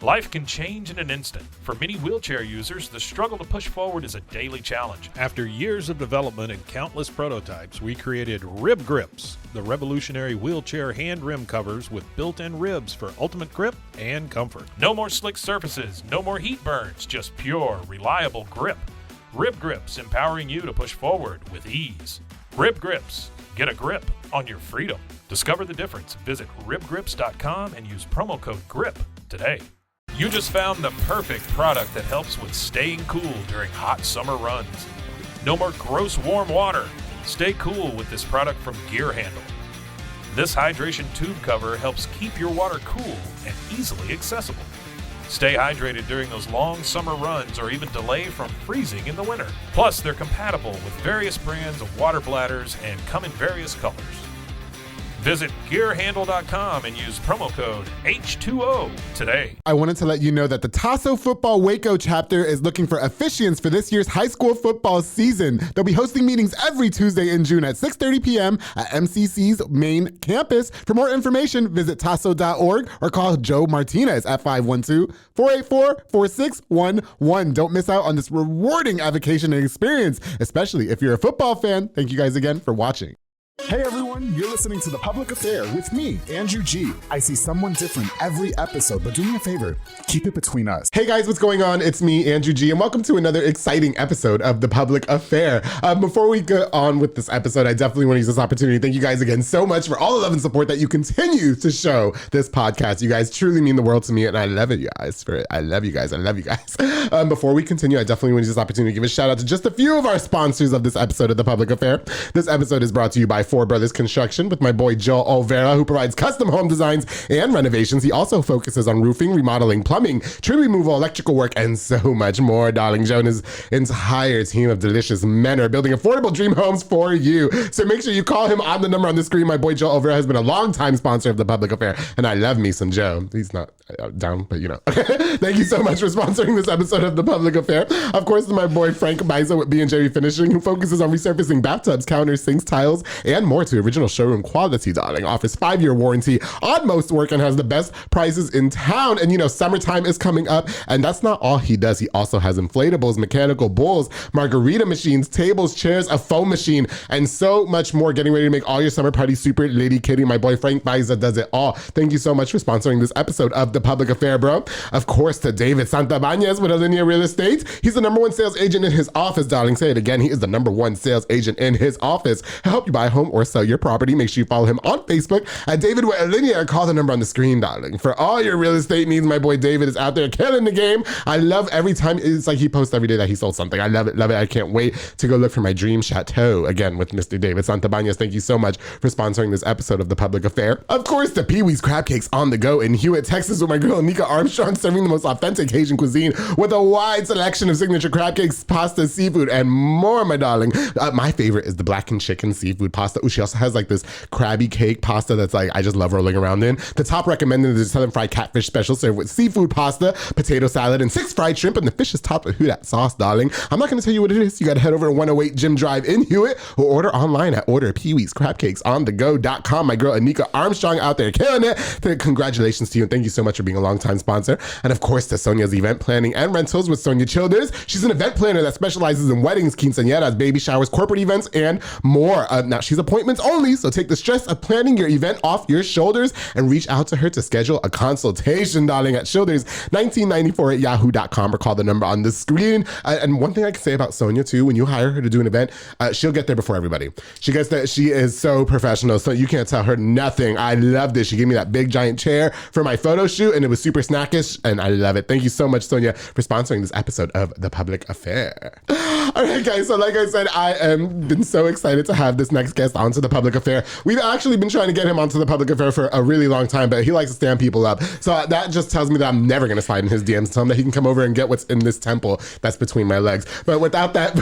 Life can change in an instant. For many wheelchair users, the struggle to push forward is a daily challenge. After years of development and countless prototypes, we created Rib Grips, the revolutionary wheelchair hand rim covers with built-in ribs for ultimate grip and comfort. No more slick surfaces, no more heat burns, just pure, reliable grip. Rib Grips, empowering you to push forward with ease. Rib Grips, get a grip on your freedom. Discover the difference. Visit ribgrips.com and use promo code GRIP today. You just found the perfect product that helps with staying cool during hot summer runs. No more gross warm water. Stay cool with this product from Gear Handle. This hydration tube cover helps keep your water cool and easily accessible. Stay hydrated during those long summer runs or even delay from freezing in the winter. Plus, they're compatible with various brands of water bladders and come in various colors. Visit gearhandle.com and use promo code H2O today. I wanted to let you know that the Tasso Football Waco chapter is looking for officiants for this year's high school football season. They'll be hosting meetings every Tuesday in June at 6:30 p.m. at MCC's main campus. For more information, visit tasso.org or call Joe Martinez at 512-484-4611. Don't miss out on this rewarding avocation and experience, especially if you're a football fan. Thank you guys again for watching. Hey everyone, you're listening to The Public Affair with me, Andrew G. I see someone different every episode, but do me a favor, keep it between us. Hey guys, what's going on? It's me, Andrew G, and welcome to another exciting episode of The Public Affair. Before we go on with this episode, I definitely want to use this opportunity to thank you guys again so much for all the love and support that you continue to show this podcast. You guys truly mean the world to me, and I love it, you guys. I love you guys. Before we continue, I definitely want to use this opportunity to give a shout out to just a few of our sponsors of this episode of The Public Affair. This episode is brought to you by Four Brothers Construction with my boy Joe Olvera, who provides custom home designs and renovations. He also focuses on roofing, remodeling, plumbing, tree removal, electrical work, and so much more, darling. Joe and his entire team of delicious men are building affordable dream homes for you. So make sure you call him on the number on the screen. My boy Joe Olvera has been a long-time sponsor of The Public Affair, and I love me some Joe. He's not down, but you know. Thank you so much for sponsoring this episode of The Public Affair. Of course, to my boy Frank Biza with B&J Finishing, who focuses on resurfacing bathtubs, counters, sinks, tiles, and more to original showroom quality, darling. Offers 5-year warranty on most work and has the best prices in town. And you know, summertime is coming up, and that's not all he does. He also has inflatables, mechanical bulls, margarita machines, tables, chairs, a foam machine, and so much more. Getting ready to make all your summer parties super lady kitty. My boy Frank Biza does it all. Thank you so much for sponsoring this episode of The Public Affair, bro. Of course, to David Santabanez with Alinea Real Estate. He's the #1 sales agent in his office, darling. Say it again. He is the #1 sales agent in his office. He'll help you buy a home or sell your property. Make sure you follow him on Facebook at David with Alinea or call the number on the screen, darling. For all your real estate needs, my boy David is out there killing the game. I love every time. It's like he posts every day that he sold something. I love it. I can't wait to go look for my dream chateau again with Mr. David Santabanez. Thank you so much for sponsoring this episode of The Public Affair. Of course, the Pee-wee's Crab Cakes on the go in Hewitt, Texas with my girl Nika Armstrong, serving the most authentic Haitian cuisine with a wide selection of signature crab cakes, pasta, seafood, and more, my darling. My favorite is the blackened chicken seafood pasta. Ooh, she also has like this crabby cake pasta that's like, I just love rolling around in. The top recommended is the Southern Fried Catfish Special, served with seafood pasta, potato salad, and 6 fried shrimp, and the fish is topped with that sauce, darling. I'm not gonna tell you what it is. You gotta head over to 108 Jim Drive in Hewitt or order online at orderpeeweescrabcakesonthego.com. My girl Anika Armstrong out there killing it. Congratulations to you, and thank you so much for being a longtime sponsor. And of course, to Sonia's Event Planning and Rentals with Sonia Childers. She's an event planner that specializes in weddings, quinceañeras, baby showers, corporate events, and more. Now, she's appointments only, so take the stress of planning your event off your shoulders and reach out to her to schedule a consultation, darling, at Childers1994@yahoo.com or call the number on the screen. And one thing I can say about Sonia too, when you hire her to do an event, she'll get there before everybody. She is so professional, so you can't tell her nothing. I love this. She gave me that big giant chair for my photo shoot, and it was super snackish, and I love it. Thank you so much, Sonia, for sponsoring this episode of The Public Affair. All right, guys, so like I said, I am been so excited to have this next guest onto The Public Affair. We've actually been trying to get him onto The Public Affair for a really long time, but he likes to stand people up. So that just tells me that I'm never gonna slide in his DMs, tell him that he can come over and get what's in this temple that's between my legs. But without that,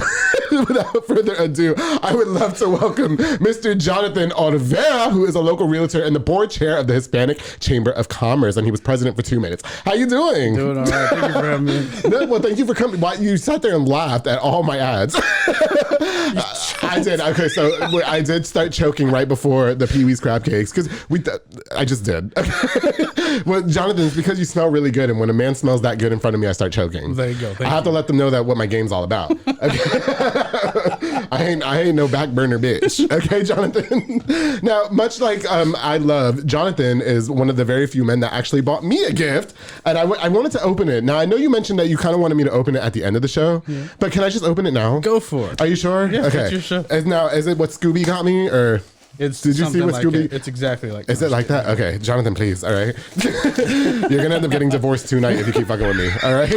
without further ado, I would love to welcome Mr. Jonathan Olvera, who is a local realtor and the board chair of the Hispanic Chamber of Commerce, and he was president for 2 minutes. How you doing? Doing all right. Thank you for having me. Well, thank you for coming. Why you sat there and laughed at all my ads? I did. Okay, so I did start choking right before the Pee Wee's crab cakes because I just did. Well, Jonathan, it's because you smell really good, and when a man smells that good in front of me, I start choking. There you go. I have to let them know that what my game's all about. Okay? I ain't no back burner bitch. Okay, Jonathan. Now, much like I love, Jonathan is one of the very few men that actually bought me a gift, and I wanted to open it. Now, I know you mentioned that you kind of wanted me to open it at the end of the show, but can I just open it now? Go for it. Are you sure? Yeah, okay. it's your show. Is it what Scooby got me, or? It's Did you see what like Scooby? it. It's exactly like. Is it like that? Okay, Jonathan, please. All right, you're gonna end up getting divorced tonight if you keep fucking with me. All right,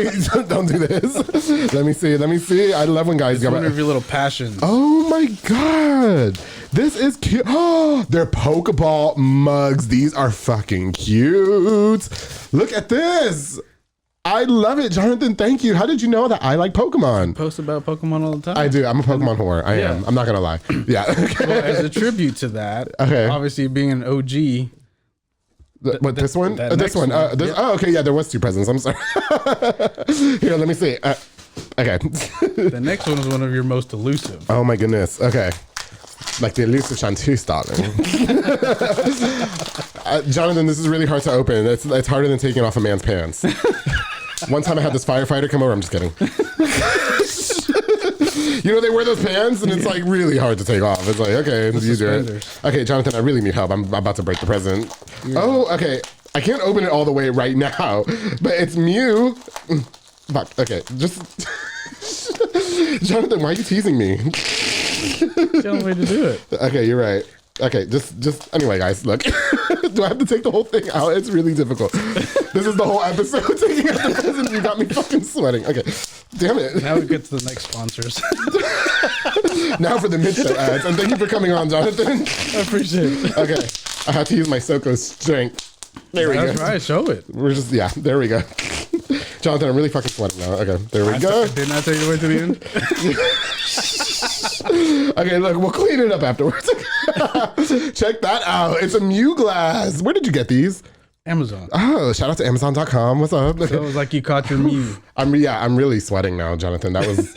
don't do this. Let me see. I love when guys. It's one of your little passions. Oh my god, this is cute. Oh, they're Pokeball mugs. These are fucking cute. Look at this. I love it, Jonathan. Thank you. How did you know that I like Pokemon? Post about Pokemon all the time. I do. I'm a Pokemon whore. I am. I'm not gonna lie. Yeah. Okay. Well, as a tribute to that, obviously being an OG. This one? That This next one. one. This, Oh, okay. Yeah, there was 2 presents. I'm sorry. Here, let me see. Okay. The next one is one of your most elusive. Oh my goodness. Okay. Like the elusive chanteuse, darling. Jonathan, this is really hard to open. It's harder than taking off a man's pants. One time I had this firefighter come over. I'm just kidding. You know, they wear those pants and it's like really hard to take off. It's like, okay, you do it. Okay, Jonathan, I really need help. I'm about to break the present. Yeah. Oh, okay. I can't open it all the way right now, but it's Mew. Fuck. Okay, just... Jonathan, why are you teasing me? The only way to do it. Okay, you're right. Okay, just anyway, guys, look. Do I have to take the whole thing out? It's really difficult. This is the whole episode. Taking out the present, you got me fucking sweating. Okay, damn it. Now we get to the next sponsors. Now for the mid-show ads, and thank you for coming on, Jonathan. I appreciate it. Okay, I have to use my Soko strength. There we go. That's right, show it. We're just, yeah, there we go. Jonathan, I'm really fucking sweating now. Okay, there we go. Didn't I take it away to the end? Okay, look, we'll clean it up afterwards. Check that out. It's a Mew glass. Where did you get these? Amazon. Oh, shout out to Amazon.com. What's up? So it was like you caught your Mew. I'm really sweating now, Jonathan. That was...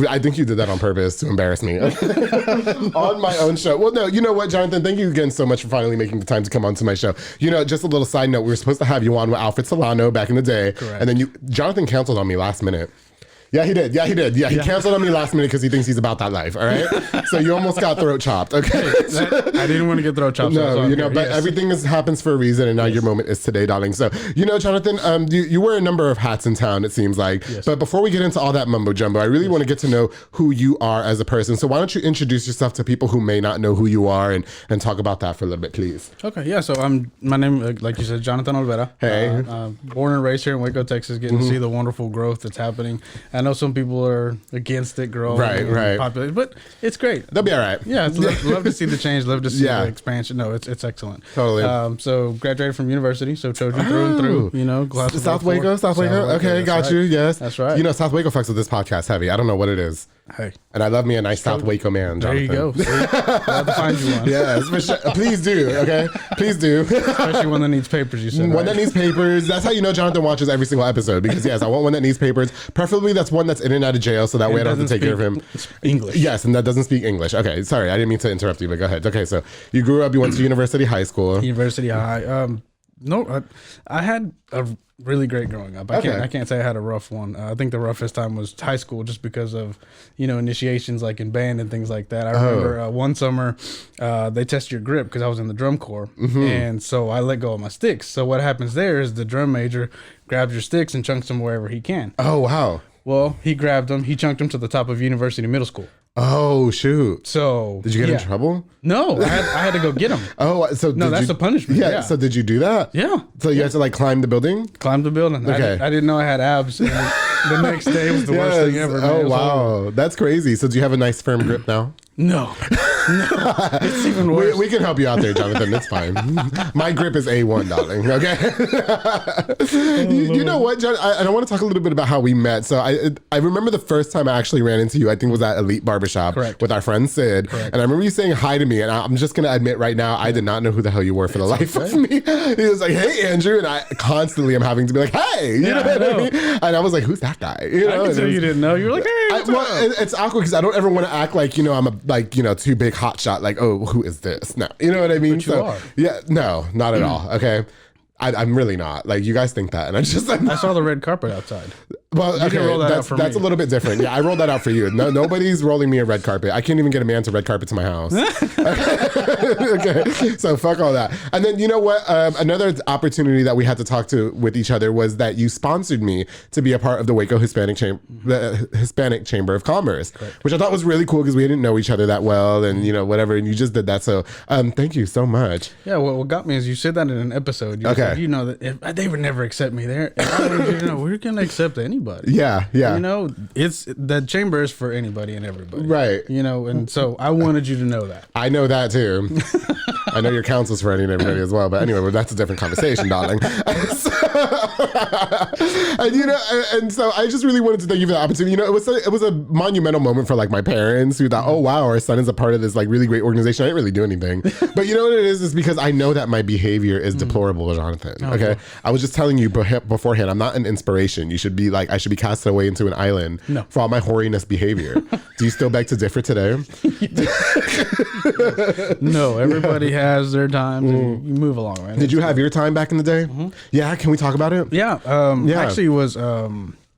I think you did that on purpose to embarrass me on my own show. Well, no, you know what, Jonathan? Thank you again so much for finally making the time to come onto my show. You know, just a little side note, we were supposed to have you on with Alfred Solano back in the day. Correct. And then Jonathan canceled on me last minute. Yeah, he did. Yeah, he canceled on me last minute because he thinks he's about that life. All right. So you almost got throat chopped. Okay. I didn't want to get throat chopped. No, you know, but everything happens for a reason, and now your moment is today, darling. So, you know, Jonathan, you wear a number of hats in town, it seems like. Yes. But before we get into all that mumbo jumbo, I really want to get to know who you are as a person. So why don't you introduce yourself to people who may not know who you are, and talk about that for a little bit, please. Okay. Yeah. So my name, like you said, Jonathan Olvera. Hey. Born and raised here in Waco, Texas. Getting to see the wonderful growth that's happening. I know some people are against it growing, right, popular, but it's great. They'll be all right. Yeah, love to see the change, love to see the expansion. No, it's excellent. Totally. So graduated from university, so Trojan through and through. You know, South Waco. Okay, got right. you. Yes, that's right. You know, South Waco fucks with this podcast heavy. I don't know what it is. Hey, and I love me a nice South Waco man, Jonathan. There you go. I'll have to find you one. Yes, for sure. Please do. Okay, please do. Especially one that needs papers. You said one that needs papers. That's how you know Jonathan watches every single episode. Because yes, I want one that needs papers. Preferably that's one that's in and out of jail, so that way I don't have to take care of him. English. Yes, and that doesn't speak English. Okay, sorry, I didn't mean to interrupt you, but go ahead. Okay, so you grew up. You went to University High School. University High. No, I had a really great growing up. I can't say I had a rough one. I think the roughest time was high school, just because of, you know, initiations like in band and things like that. I remember one summer they test your grip because I was in the drum corps, and so I let go of my sticks. So what happens there is the drum major grabs your sticks and chunks them wherever he can. Oh wow! Well, he grabbed them. He chunked them to the top of University Middle School. Oh shoot! So did you get in trouble? No, I had to go get them. Oh, so no, that's a punishment. Yeah. So did you do that? Yeah. So you had to like climb the building? Climb the building. Okay. I didn't know I had abs. And the next day was the worst thing ever. Oh wow, that's crazy. So do you have a nice firm grip now? No. It's even worse. We can help you out there, Jonathan. It's fine. My grip is A1, darling. Okay. You know what, John? I want to talk a little bit about how we met. So I remember the first time I actually ran into you, I think was at Elite Barbershop with our friend Sid. Correct. And I remember you saying hi to me. And I'm just going to admit right now, I did not know who the hell you were for the life of me. He was like, hey, Andrew. And I constantly am having to be like, hey. You know what I mean? And I was like, who's that guy? You know? I can tell you didn't know. You were like, hey. It's awkward because I don't ever want to act like, I'm a too big hot shot. Like, oh, who is this? No, you know what I mean? But you are. Yeah, no, not at all. Okay. I'm really not. Like, you guys think that, and I saw the red carpet outside. Well, you didn't roll that out for that's me. a little bit different. Yeah, I rolled that out for you. No, nobody's rolling me a red carpet. I can't even get a man to red carpet to my house. Okay, so fuck all that. And then you know what? Another opportunity that we had to talk to with each other was that you sponsored me to be a part of the Waco Hispanic Chamber of Commerce, which I thought was really cool because we didn't know each other that well, and whatever. And you just did that. So thank you so much. Yeah, what got me is you said that in an episode. You said, that if, they would never accept me there. And I wanted you to know we're gonna accept anybody. Yeah. It's the chamber is for anybody and everybody. Right. And so I wanted you to know that. I know that too. I know your counsel's for any and everybody as well. But anyway, that's a different conversation, darling. And so I just really wanted to thank you for the opportunity. It was a monumental moment for like my parents who thought, oh wow, our son is a part of this like really great organization. I didn't really do anything. But you know what it is because I know that my behavior is deplorable, Jonathan. Okay. I was just telling you beforehand, I'm not an inspiration. You should be like, I should be casted away into an island for all my hoariness behavior. Do you still beg to differ today? No, everybody has their times and you move along, right? Did you have your time back in the day? Yeah, can we talk about it? Yeah. Actually it was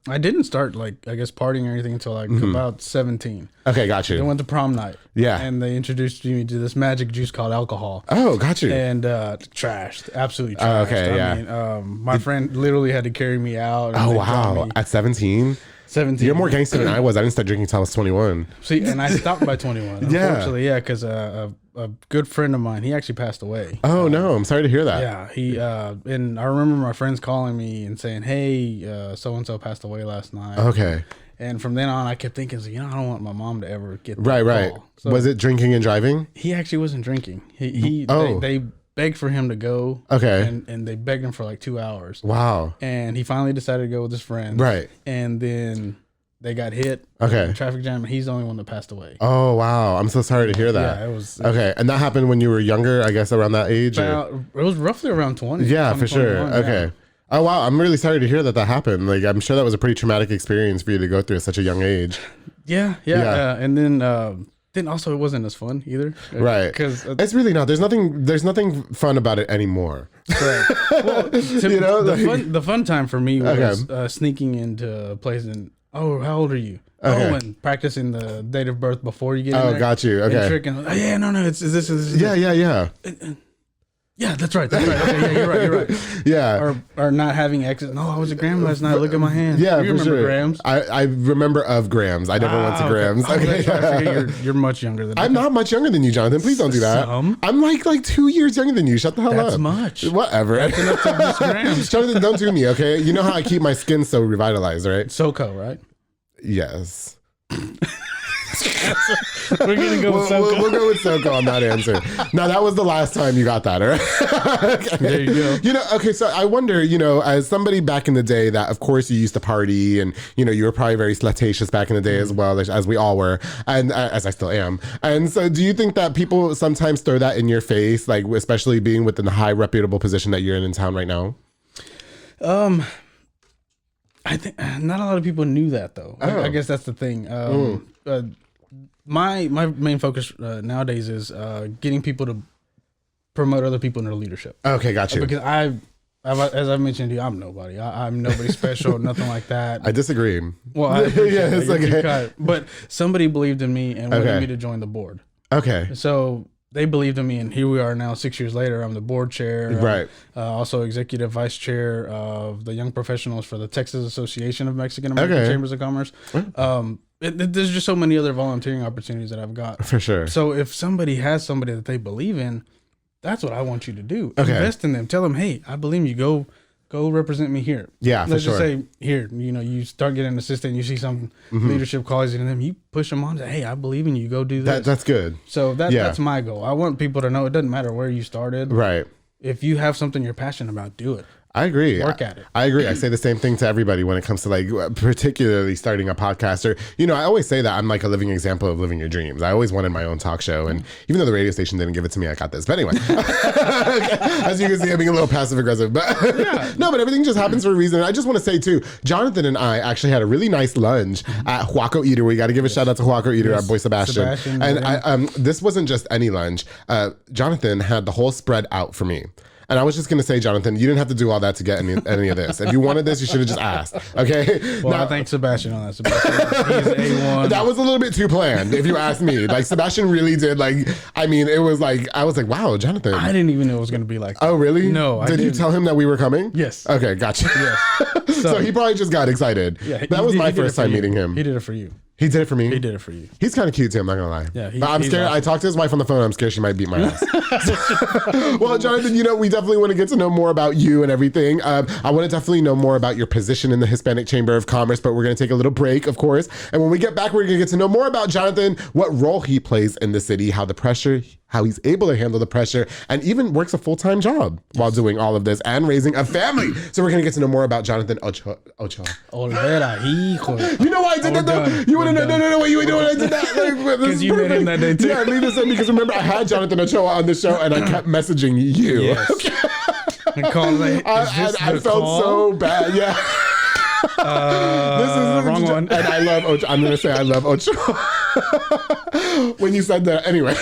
I didn't start like I guess partying or anything until like about 17. Okay, got you. I went to prom night. Yeah. And they introduced me to this magic juice called alcohol. Oh, got you. And trashed. Absolutely trashed. Okay, yeah. I mean, my friend literally had to carry me out. Oh, wow. At 17? 17. You're more gangster than I was. I didn't start drinking until I was 21. See, and I stopped by 21. Unfortunately, because a good friend of mine, he actually passed away. Oh, no. I'm sorry to hear that. Yeah. He and I remember my friends calling me and saying, hey, so-and-so passed away last night. Okay. And from then on, I kept thinking, I don't want my mom to ever get that Right. call. So was it drinking and driving? He actually wasn't drinking. They begged for him to go. Okay. And they begged him for like 2 hours. Wow. And he finally decided to go with his friends. Right. And then they got hit. Okay. Traffic jam, and he's the only one that passed away. Oh, wow. I'm so sorry to hear that. Yeah, it was okay. And that happened when you were younger, I guess around that age? It was roughly around 20. Yeah, 20, for sure. 21, Okay. Yeah. Oh, wow. I'm really sorry to hear that happened. Like, I'm sure that was a pretty traumatic experience for you to go through at such a young age. Yeah. And then also it wasn't as fun either. Right. Because it's really not. There's nothing fun about it anymore. Right. Well, the fun time for me was sneaking into a place and, oh, how old are you? Okay. Oh, and practicing the date of birth before you get in there. Oh, got you. Okay. And tricking. Oh, yeah, no, it's this. Yeah. Yeah, that's right. Okay, yeah, you're right. Yeah. Or not having exes. No, I was at Graham last night. Look at my hand. Yeah, you for remember sure. Grams? I remember of Grams. I never went to Grams. Okay. I forget you're much younger than me. I'm not much younger than you, Jonathan. Please don't do that. I'm like 2 years younger than you. Shut the hell up. That's much. Whatever. That's enough to miss Grams. Jonathan, don't do me, okay? You know how I keep my skin so revitalized, right? SoCo, right? Yes. We're gonna go with SoCo. We'll go with SoCo on that answer. Now that was the last time you got that, all right? Okay. There you go. Okay, so I wonder, as somebody back in the day that of course you used to party and you were probably very slutatious back in the day as well, as we all were, and as I still am. And so do you think that people sometimes throw that in your face, like especially being within the high reputable position that you're in town right now? I think not a lot of people knew that though. I guess that's the thing. My main focus nowadays is getting people to promote other people in their leadership. Okay, got you. Because as I've mentioned to you, I'm nobody. I'm nobody special, nothing like that. I disagree. Well, yeah, it's okay. But somebody believed in me and wanted me to join the board. Okay. So they believed in me, and here we are now 6 years later. I'm the board chair, right? Also executive vice chair of the young professionals for the Texas Association of Mexican American Chambers of Commerce. There's just so many other volunteering opportunities that I've got. For sure. So if somebody has somebody that they believe in, that's what I want you to do. Okay. Invest in them. Tell them, hey, I believe you. Go go represent me here. Yeah, Let's for just sure. say here, you start getting an assistant, you see some leadership qualities in them, you push them on, say, hey, I believe in you, go do this. That's good. So that's my goal. I want people to know it doesn't matter where you started. Right. If you have something you're passionate about, do it. I agree. Work at it. I agree. I say the same thing to everybody when it comes to like particularly starting a podcast or, I always say that I'm like a living example of living your dreams. I always wanted my own talk show. And even though the radio station didn't give it to me, I got this. But anyway, as you can see, I'm being a little passive aggressive, but no, but everything just happens for a reason. I just want to say too, Jonathan and I actually had a really nice lunch at Huaco Eater. We got to give a shout out to Huaco Eater, our boy Sebastian. And this wasn't just any lunch. Jonathan had the whole spread out for me. And I was just going to say, Jonathan, you didn't have to do all that to get any of this. If you wanted this, you should have just asked. Okay? Well, I thank Sebastian on that. Sebastian, he's A1. That was a little bit too planned, if you ask me. Like, Sebastian really did, it was like, I was like, wow, Jonathan. I didn't even know it was going to be like that. Oh, really? No, Did you tell him that we were coming? Yes. Okay, gotcha. Yes. So he probably just got excited. Yeah, that was my first time meeting him. He did it for you. He did it for me? He did it for you. He's kind of cute too, I'm not going to lie. Yeah, but I'm scared. awesome. I talked to his wife on the phone. I'm scared she might beat my ass. Well, Jonathan, we definitely want to get to know more about you and everything. I want to definitely know more about your position in the Hispanic Chamber of Commerce, but we're going to take a little break, of course. And when we get back, we're going to get to know more about Jonathan, what role he plays in the city, how he's able to handle the pressure, and even works a full-time job while doing all of this and raising a family. So we're going to get to know more about Jonathan Ochoa. Olvera, hijo. You know why I did that though? You want to know? No, wait, you know what I did that? Because you met him that day too. Yeah, leave this in because remember I had Jonathan Ochoa on the show and I kept messaging you. Yes. Okay. I felt so bad. Yeah. This is wrong one. And I love Ochoa. I'm going to say I love Ochoa. When you said that, anyway.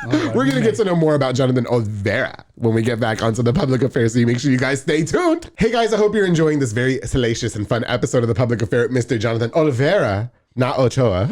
We're going to get to know more about Jonathan Olvera when we get back onto the Public Affair, so you make sure you guys stay tuned. Hey guys, I hope you're enjoying this very salacious and fun episode of the Public Affair with Mr. Jonathan Olvera. Not Ochoa,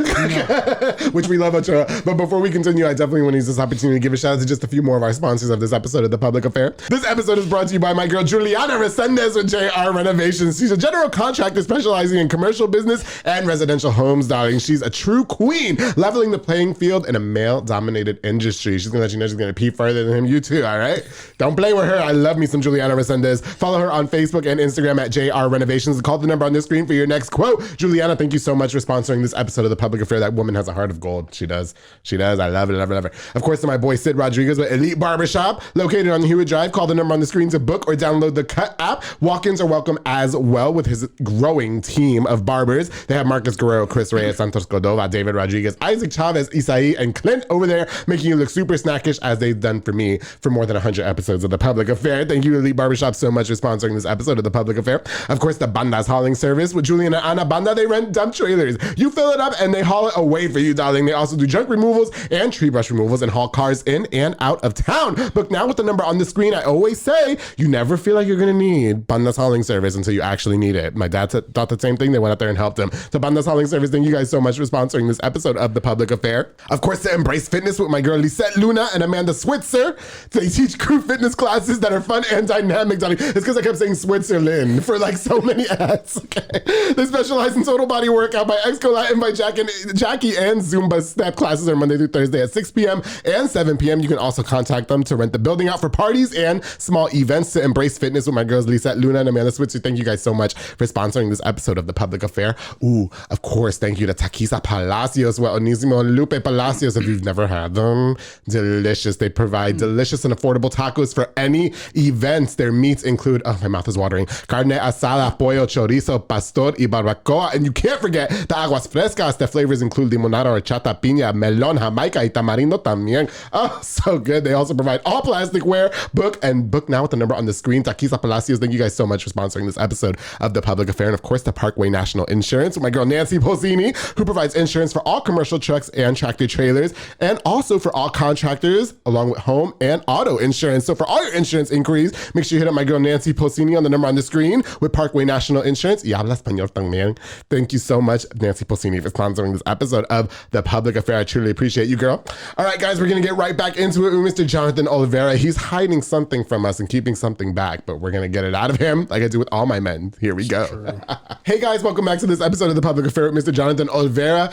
which we love Ochoa. But before we continue, I definitely want to use this opportunity to give a shout out to just a few more of our sponsors of this episode of The Public Affair. This episode is brought to you by my girl Juliana Resendez with JR Renovations. She's a general contractor specializing in commercial business and residential homes, darling. She's a true queen, leveling the playing field in a male-dominated industry. She's going to let you know she's going to pee further than him. You too, all right? Don't play with her. I love me some Juliana Resendez. Follow her on Facebook and Instagram at JR Renovations. Call the number on the screen for your next quote. Juliana, thank you so much for sponsoring this episode of The Public Affair. That woman has a heart of gold. She does. I love it. Of course, to my boy Sid Rodriguez with Elite Barbershop, located on Hewitt Drive. Call the number on the screen to book or download the Cut app. Walk-ins are welcome as well with his growing team of barbers. They have Marcus Guerrero, Chris Reyes, Santos Cordova, David Rodriguez, Isaac Chavez, Isai, and Clint over there, making you look super snackish as they've done for me for more than 100 episodes of The Public Affair. Thank you, Elite Barbershop, so much for sponsoring this episode of The Public Affair. Of course, the Banda's hauling service with Julian and Ana Banda. They rent dump trailers. You fill it up and they haul it away for you, darling. They also do junk removals and tree brush removals and haul cars in and out of town. Book now with the number on the screen. I always say you never feel like you're going to need Banda's hauling service until you actually need it. My dad thought the same thing. They went out there and helped him. So Banda's hauling service, thank you guys so much for sponsoring this episode of The Public Affair. Of course, to Embrace Fitness with my girl Lisette Luna and Amanda Switzer. They teach crew fitness classes that are fun and dynamic, darling. It's because I kept saying Switzerland for like so many ads. Okay. They specialize in total body workout by Exco-Latin by Jackie and Zumba step classes are Monday through Thursday at 6 p.m. and 7 p.m. You can also contact them to rent the building out for parties and small events. To Embrace Fitness with my girls Lisette Luna and Amanda Switzer. Thank you guys so much for sponsoring this episode of The Public Affair. Ooh, of course, thank you to Taquiza Palacios with Onisimo and Lupe Palacios. If you've never had them, delicious. They provide delicious and affordable tacos for any events. Their meats include, oh, my mouth is watering, carne asada, pollo, chorizo, pastor, y barbacoa. And you can't forget the aguas frescas. The flavors include limonada, horchata, piña, melon, jamaica, y tamarindo también. Oh, so good. They also provide all plasticware. Book now with the number on the screen. Taquiza Palacios, thank you guys so much for sponsoring this episode of The Public Affair. And of course, the Parkway National Insurance with my girl Nancy Posini, who provides insurance for all commercial trucks and tractor trailers, and also for all contractors, along with home and auto insurance. So for all your insurance inquiries, make sure you hit up my girl Nancy Posini on the number on the screen with Parkway National Insurance. Y habla español también. Thank you so much, Nancy Nancy Pulsini for sponsoring this episode of The Public Affair. I truly appreciate you, girl. All right, guys, we're going to get right back into it with Mr. Jonathan Olvera. He's hiding something from us and keeping something back, but we're going to get it out of him like I do with all my men. Here we go. Hey, guys, welcome back to this episode of The Public Affair with Mr. Jonathan Olvera.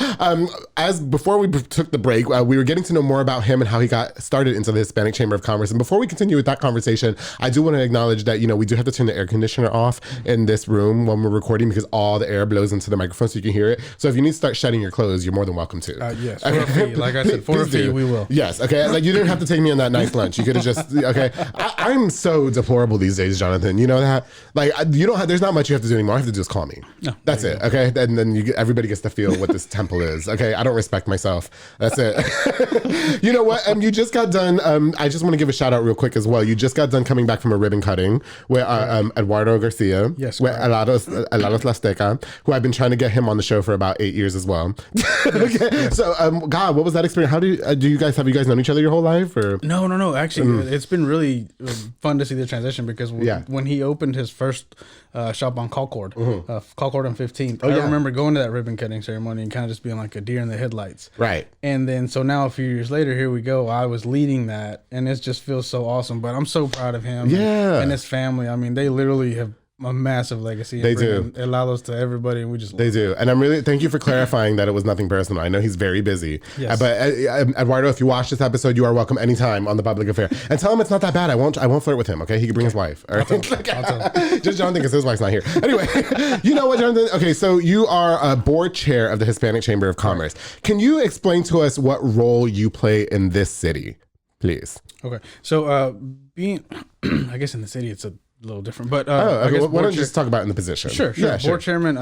As before we took the break, we were getting to know more about him and how he got started into the Hispanic Chamber of Commerce. And before we continue with that conversation, I do want to acknowledge that, we do have to turn the air conditioner off in this room when we're recording because all the air blows into the microphone so you can hear it. So if you need to start shedding your clothes, you're more than welcome to. Yes, for a fee. Like I said, for a fee, we will. Yes, okay. Like you didn't have to take me on that nice lunch. You could have just, okay. I'm so deplorable these days, Jonathan. You know that? Like there's not much you have to do anymore. All you have to do is call me. No, that's it, okay? And then everybody gets to feel what this temple is, okay? I don't respect myself. That's it. You know what? You just got done, I just want to give a shout out real quick as well. You just got done coming back from a ribbon cutting with Eduardo Garcia, yes, with Helados Lasteca, who I've been trying to get him on the show for about 8 years as well. Okay. Yes. So, God, what was that experience? How have you guys known each other your whole life? Or No. Actually, it's been really fun to see the transition because when he opened his first shop on Concord, Concord on 15th, I remember going to that ribbon cutting ceremony and kind of just being like a deer in the headlights. Right. And then so now a few years later, here we go. I was leading that, and it just feels so awesome. But I'm so proud of him and his family. I mean, they literally have a massive legacy. They do. Helados to everybody, and we just they do. And I'm really thank you for clarifying that it was nothing personal. I know he's very busy. Yes. But Eduardo, if you watch this episode, you are welcome anytime on The Public Affair. And tell him it's not that bad. I won't flirt with him. Okay, he can bring his wife. All right. I'll tell him. Just Jonathan, because his wife's not here. Anyway, you know what, Jonathan? Okay, so you are a board chair of the Hispanic Chamber of Commerce. Can you explain to us what role you play in this city, please? Okay, so being, I guess in the city it's a little different, but I guess why don't you just talk about in the position? Sure. Yeah, board chairman.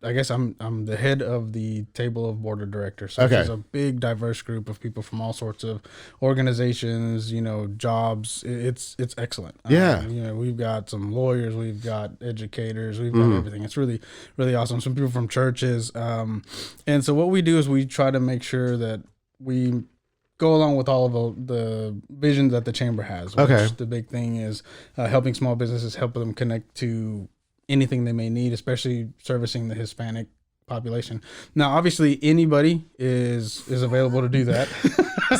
I guess I'm the head of the table of board of directors. So it's a big, diverse group of people from all sorts of organizations. Jobs. It's excellent. Yeah. We've got some lawyers. We've got educators. We've got everything. It's really, really awesome. Some people from churches. And so what we do is we try to make sure that we go along with all of the visions that the chamber has. Which the big thing is helping small businesses, helping them connect to anything they may need, especially servicing the Hispanic population. Now, obviously, anybody is available to do that.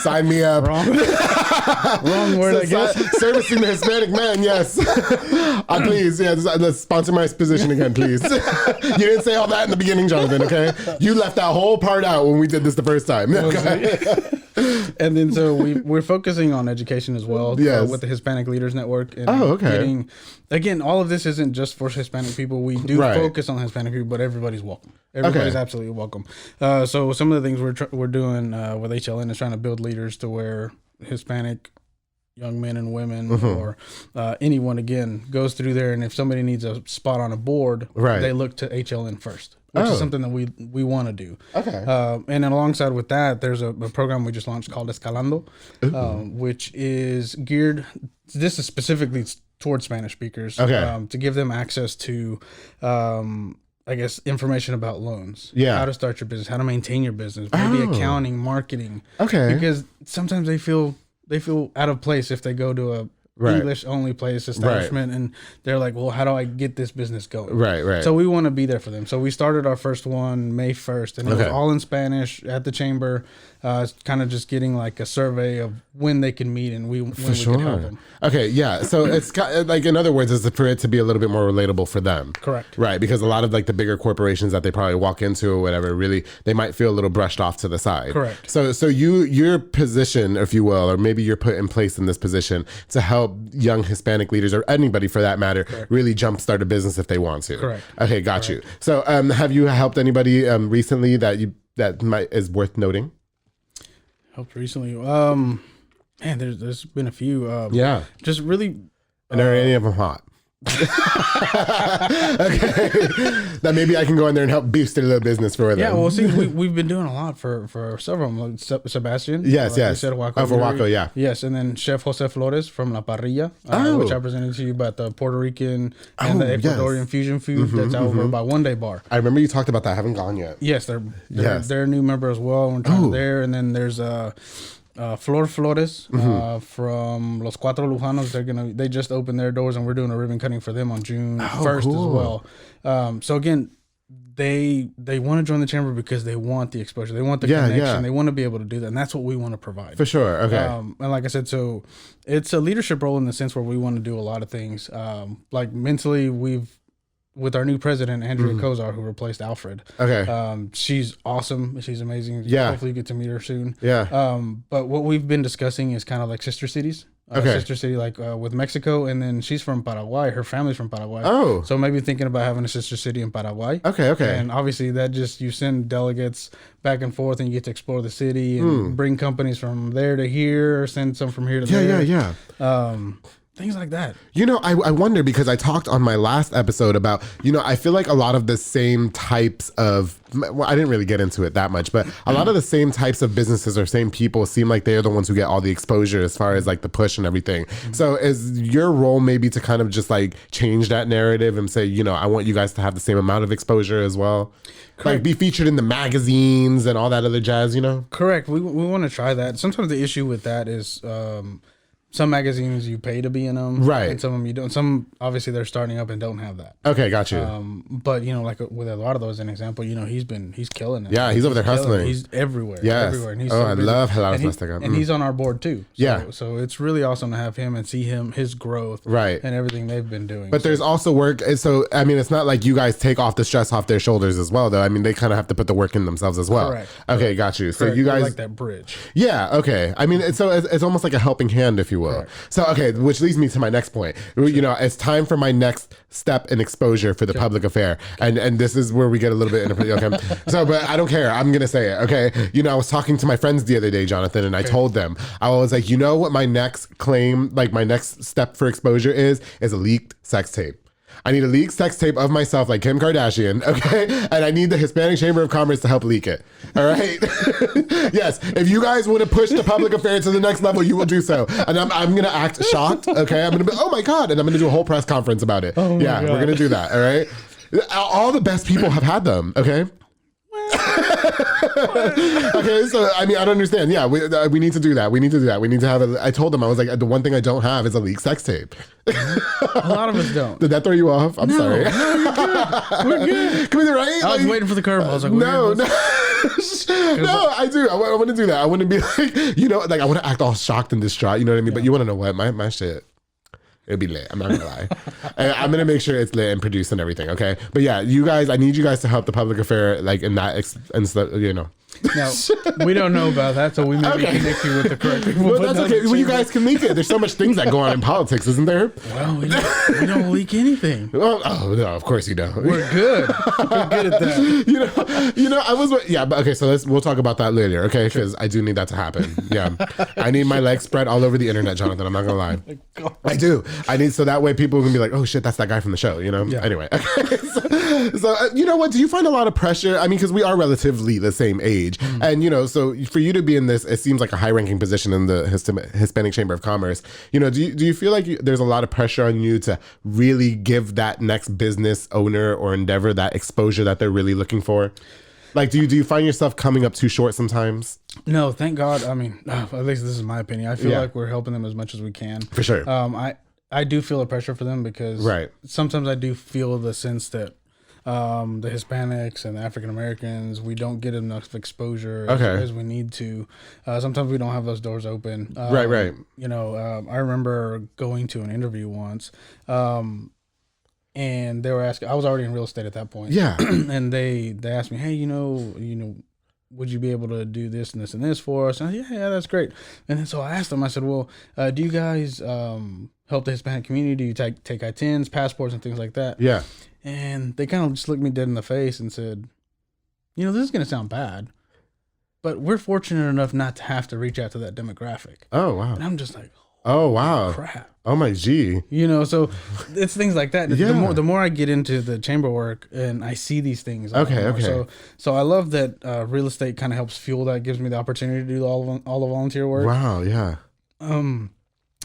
Sign me up. Wrong word, I guess. Servicing the Hispanic man, yes. Please, let's sponsor my position again, please. You didn't say all that in the beginning, Jonathan, okay? You left that whole part out when we did this the first time. And then so we're focusing on education as well with the Hispanic Leaders Network. And again, all of this isn't just for Hispanic people. We do focus on Hispanic people, but everybody's welcome. Everybody's absolutely welcome. So some of the things we're doing with HLN is trying to build leaders to where Hispanic young men and women or anyone, again, goes through there. And if somebody needs a spot on a board, they look to HLN first, which is something that we want to do. Okay. And then alongside with that, there's a program we just launched called Escalando, which is geared, this is specifically towards Spanish speakers, to give them access to, I guess, information about loans, how to start your business, how to maintain your business, maybe accounting, marketing. Okay. Because sometimes they feel out of place if they go to a English only place establishment and they're like, well, how do I get this business going? Right. So we want to be there for them. So we started our first one May 1st and it was all in Spanish at the chamber, kind of just getting like a survey of when they can meet and when we can help them. Okay, yeah. So it's like, in other words, it's for it to be a little bit more relatable for them. Correct. Right, because a lot of like the bigger corporations that they probably walk into or whatever, really, they might feel a little brushed off to the side. Correct. So your position, if you will, or maybe you're put in place in this position to help young Hispanic leaders or anybody for that matter really jumpstart a business if they want to. Correct. Okay, got you. So have you helped anybody recently that is worth noting? Helped recently? Man, there's been a few. Just really. And are any of them hot? Okay, that maybe I can go in there and help boost their little business for them. Yeah, well, see, we've been doing a lot for several of them. Like Sebastian, yes, for Waco, yes, and then Chef Jose Flores from La Parrilla, which I presented to you about the Puerto Rican and the Ecuadorian fusion food that's over by One Day Bar. I remember you talked about that. I haven't gone yet. Yes, they're a new member as well. We're trying there, and then there's Flor Flores from Los Cuatro Lujanos. They just opened their doors and we're doing a ribbon cutting for them on June 1st as well. So again, they want to join the chamber because they want the exposure, they want the connection, they want to be able to do that, and that's what we want to provide for sure. Okay. And like I said, so it's a leadership role in the sense where we want to do a lot of things. Like mentally, with our new president, Andrea Kozar, who replaced Alfred. Okay. She's awesome. She's amazing. Yeah. Hopefully you get to meet her soon. Yeah. But what we've been discussing is kind of like sister cities. Sister city, like with Mexico, and then she's from Paraguay. Her family's from Paraguay. Oh. So maybe thinking about having a sister city in Paraguay. Okay. And obviously that just, you send delegates back and forth and you get to explore the city and bring companies from there to here, or send some from here to there. Yeah. Things like that. I wonder, because I talked on my last episode about, I feel like a lot of the same types of, well, I didn't really get into it that much, but a lot of the same types of businesses or same people seem like they're the ones who get all the exposure as far as like the push and everything. So is your role maybe to kind of just like change that narrative and say, I want you guys to have the same amount of exposure as well? Correct. Like be featured in the magazines and all that other jazz, Correct. We want to try that. Sometimes the issue with that is, some magazines you pay to be in them, right? And some of them you don't. Some obviously they're starting up and don't have that. Okay, got you. But like with a lot of those, an example, he's killing it. Yeah, he's over there hustling. He's everywhere. Yes. Everywhere. And he's I love Helados Azteca. And he's on our board too. So it's really awesome to have him and see his growth, right, and everything they've been doing. But there's also work. So I mean, it's not like you guys take off the stress off their shoulders as well, though. I mean, they kind of have to put the work in themselves as well. Correct. Okay, got you. So Correct. you guys like that bridge. Yeah. Okay. I mean, it's almost like a helping hand, if you will. Correct. So okay, which leads me to my next point. It's time for my next step in exposure for the public affair, and this is where we get a little bit into okay. So, but I don't care. I'm gonna say it. Okay. I was talking to my friends the other day, Jonathan, and I told them, I was like, what my next claim, like my next step for exposure is a leaked sex tape. I need a leaked sex tape of myself like Kim Kardashian, okay? And I need the Hispanic Chamber of Commerce to help leak it, all right? Yes, if you guys want to push the public affair to the next level, you will do so. And I'm going to act shocked, okay? I'm going to be, oh my God, and I'm going to do a whole press conference about it. Oh yeah, we're going to do that, all right? All the best people have had them, okay? Okay, so I mean, I don't understand. Yeah, we need to do that. We need to have I told them, I was like, the one thing I don't have is a leaked sex tape. A lot of us don't. Did that throw you off? I'm sorry. No, you're good. We're good. Come in, right? I was waiting for the curveball. I was like, no. No, I do. I want to do that. I want to be like, like I want to act all shocked and distraught. You know what I mean? Yeah. But you want to know what? My shit. It'll be lit. I'm not gonna lie. I'm gonna make sure it's lit and produced and everything. Okay. But yeah, you guys, I need you guys to help the public affair, like in that, Now, we don't know about that, so we maybe connect you with the correct people. Well, that's okay. Well, you guys can leak it. There's so much things that go on in politics, isn't there? Well, we don't leak anything. Well, oh no, of course you don't. We're good. We're good at that. I was, but okay. So we'll talk about that later, okay? Because I do need that to happen. Yeah, I need my legs spread all over the internet, Jonathan. I'm not gonna lie. I do. I need, so that way people can be like, oh shit, that's that guy from the show. Yeah. Anyway, okay. So you know what? Do you find a lot of pressure? I mean, because we are relatively the same age. And so for you to be in this, it seems like a high-ranking position in the Hispanic Chamber of Commerce. Do you feel like there's a lot of pressure on you to really give that next business owner or endeavor that exposure that they're really looking for? Like, do you find yourself coming up too short sometimes? No, thank God. I mean, at least this is my opinion. I feel like we're helping them as much as we can. For sure. I do feel a pressure for them because sometimes I do feel the sense that the Hispanics and the African Americans, we don't get enough exposure as we need to. Sometimes we don't have those doors open. Right. I remember going to an interview once, and they were asking. I was already in real estate at that point. Yeah, and they asked me, hey, would you be able to do this and this and this for us? And I said, yeah, that's great. And then so I asked them. I said, well, do you guys help the Hispanic community? Do you take I-10s, passports, and things like that? Yeah. And they kind of just looked me dead in the face and said, this is going to sound bad, but we're fortunate enough not to have to reach out to that demographic. Oh, wow. And I'm just like, oh, wow. Crap. Oh, my G. So it's things like that. Yeah. The more I get into the chamber work and I see these things. Okay. So I love that real estate kind of helps fuel that, gives me the opportunity to do all the volunteer work. Wow, yeah.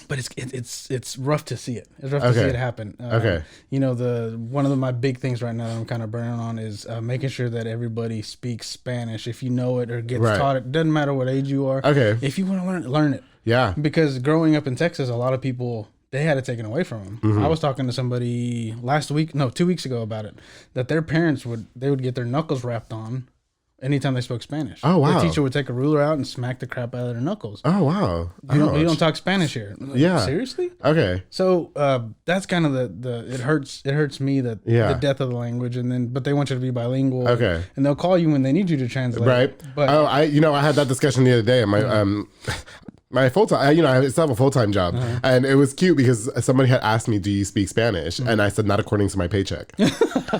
But it's rough to see it. It's rough to see it happen. One of my big things right now that I'm kind of burning on is making sure that everybody speaks Spanish if you know it or gets taught it. Doesn't matter what age you are. Okay. If you want to learn it. Yeah. Because growing up in Texas, a lot of people they had it taken away from them. I was talking to somebody 2 weeks ago about it, that their parents would get their knuckles rapped on anytime they spoke Spanish. Oh, wow. The teacher would take a ruler out and smack the crap out of their knuckles. Oh, wow. You don't talk Spanish here. Like, Yeah. Seriously? Okay. So that's kind of it hurts me that the death of the language, but they want you to be bilingual. Okay. And they'll call you when they need you to translate. Right. But I had that discussion the other day. My full time, I still have a full time job, and it was cute because somebody had asked me, "Do you speak Spanish?" And I said, "Not according to my paycheck."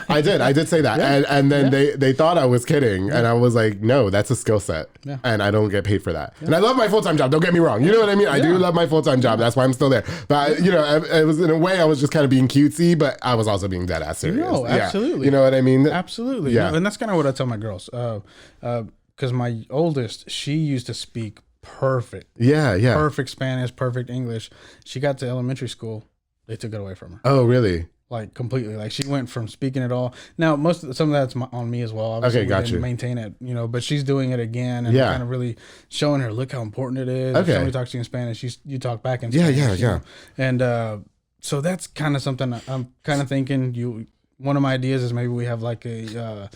I did say that, and then they thought I was kidding, and I was like, "No, that's a skill set, and I don't get paid for that." And I love my full time job. Don't get me wrong, you know what I mean? I do love my full time job. That's why I'm still there. But it was in a way I was just kind of being cutesy, but I was also being dead ass serious. No, absolutely. You know what I mean? Absolutely. Yeah. And that's kind of what I tell my girls. Because my oldest, she used to speak perfect. Yeah. Perfect Spanish, perfect English. She got to elementary school, they took it away from her. Oh, really? Like completely. Like she went from speaking it all. Now some of that's on me as well. Obviously, Okay, got you. Maintain it, but she's doing it again and kind of really showing her, look how important it is. Okay. If somebody talks to you in Spanish, you talk back in Spanish. Yeah. And so that's kind of something I'm kind of thinking. One of my ideas is maybe we have like a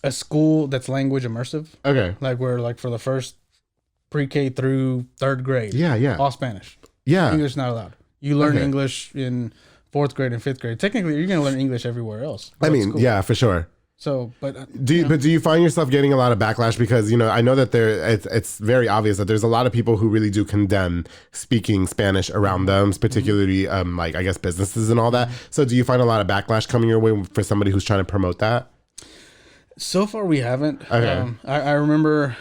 school that's language immersive. Okay. Like where like for the first pre-K through third grade. Yeah. All Spanish. Yeah. English not allowed. You learn English in 4th grade and 5th grade. Technically, you're going to learn English everywhere else. I mean, yeah, for sure. So, but do you find yourself getting a lot of backlash because I know that it's very obvious that there's a lot of people who really do condemn speaking Spanish around them, particularly like I guess businesses and all that. So, do you find a lot of backlash coming your way for somebody who's trying to promote that? So far, we haven't. Okay. I remember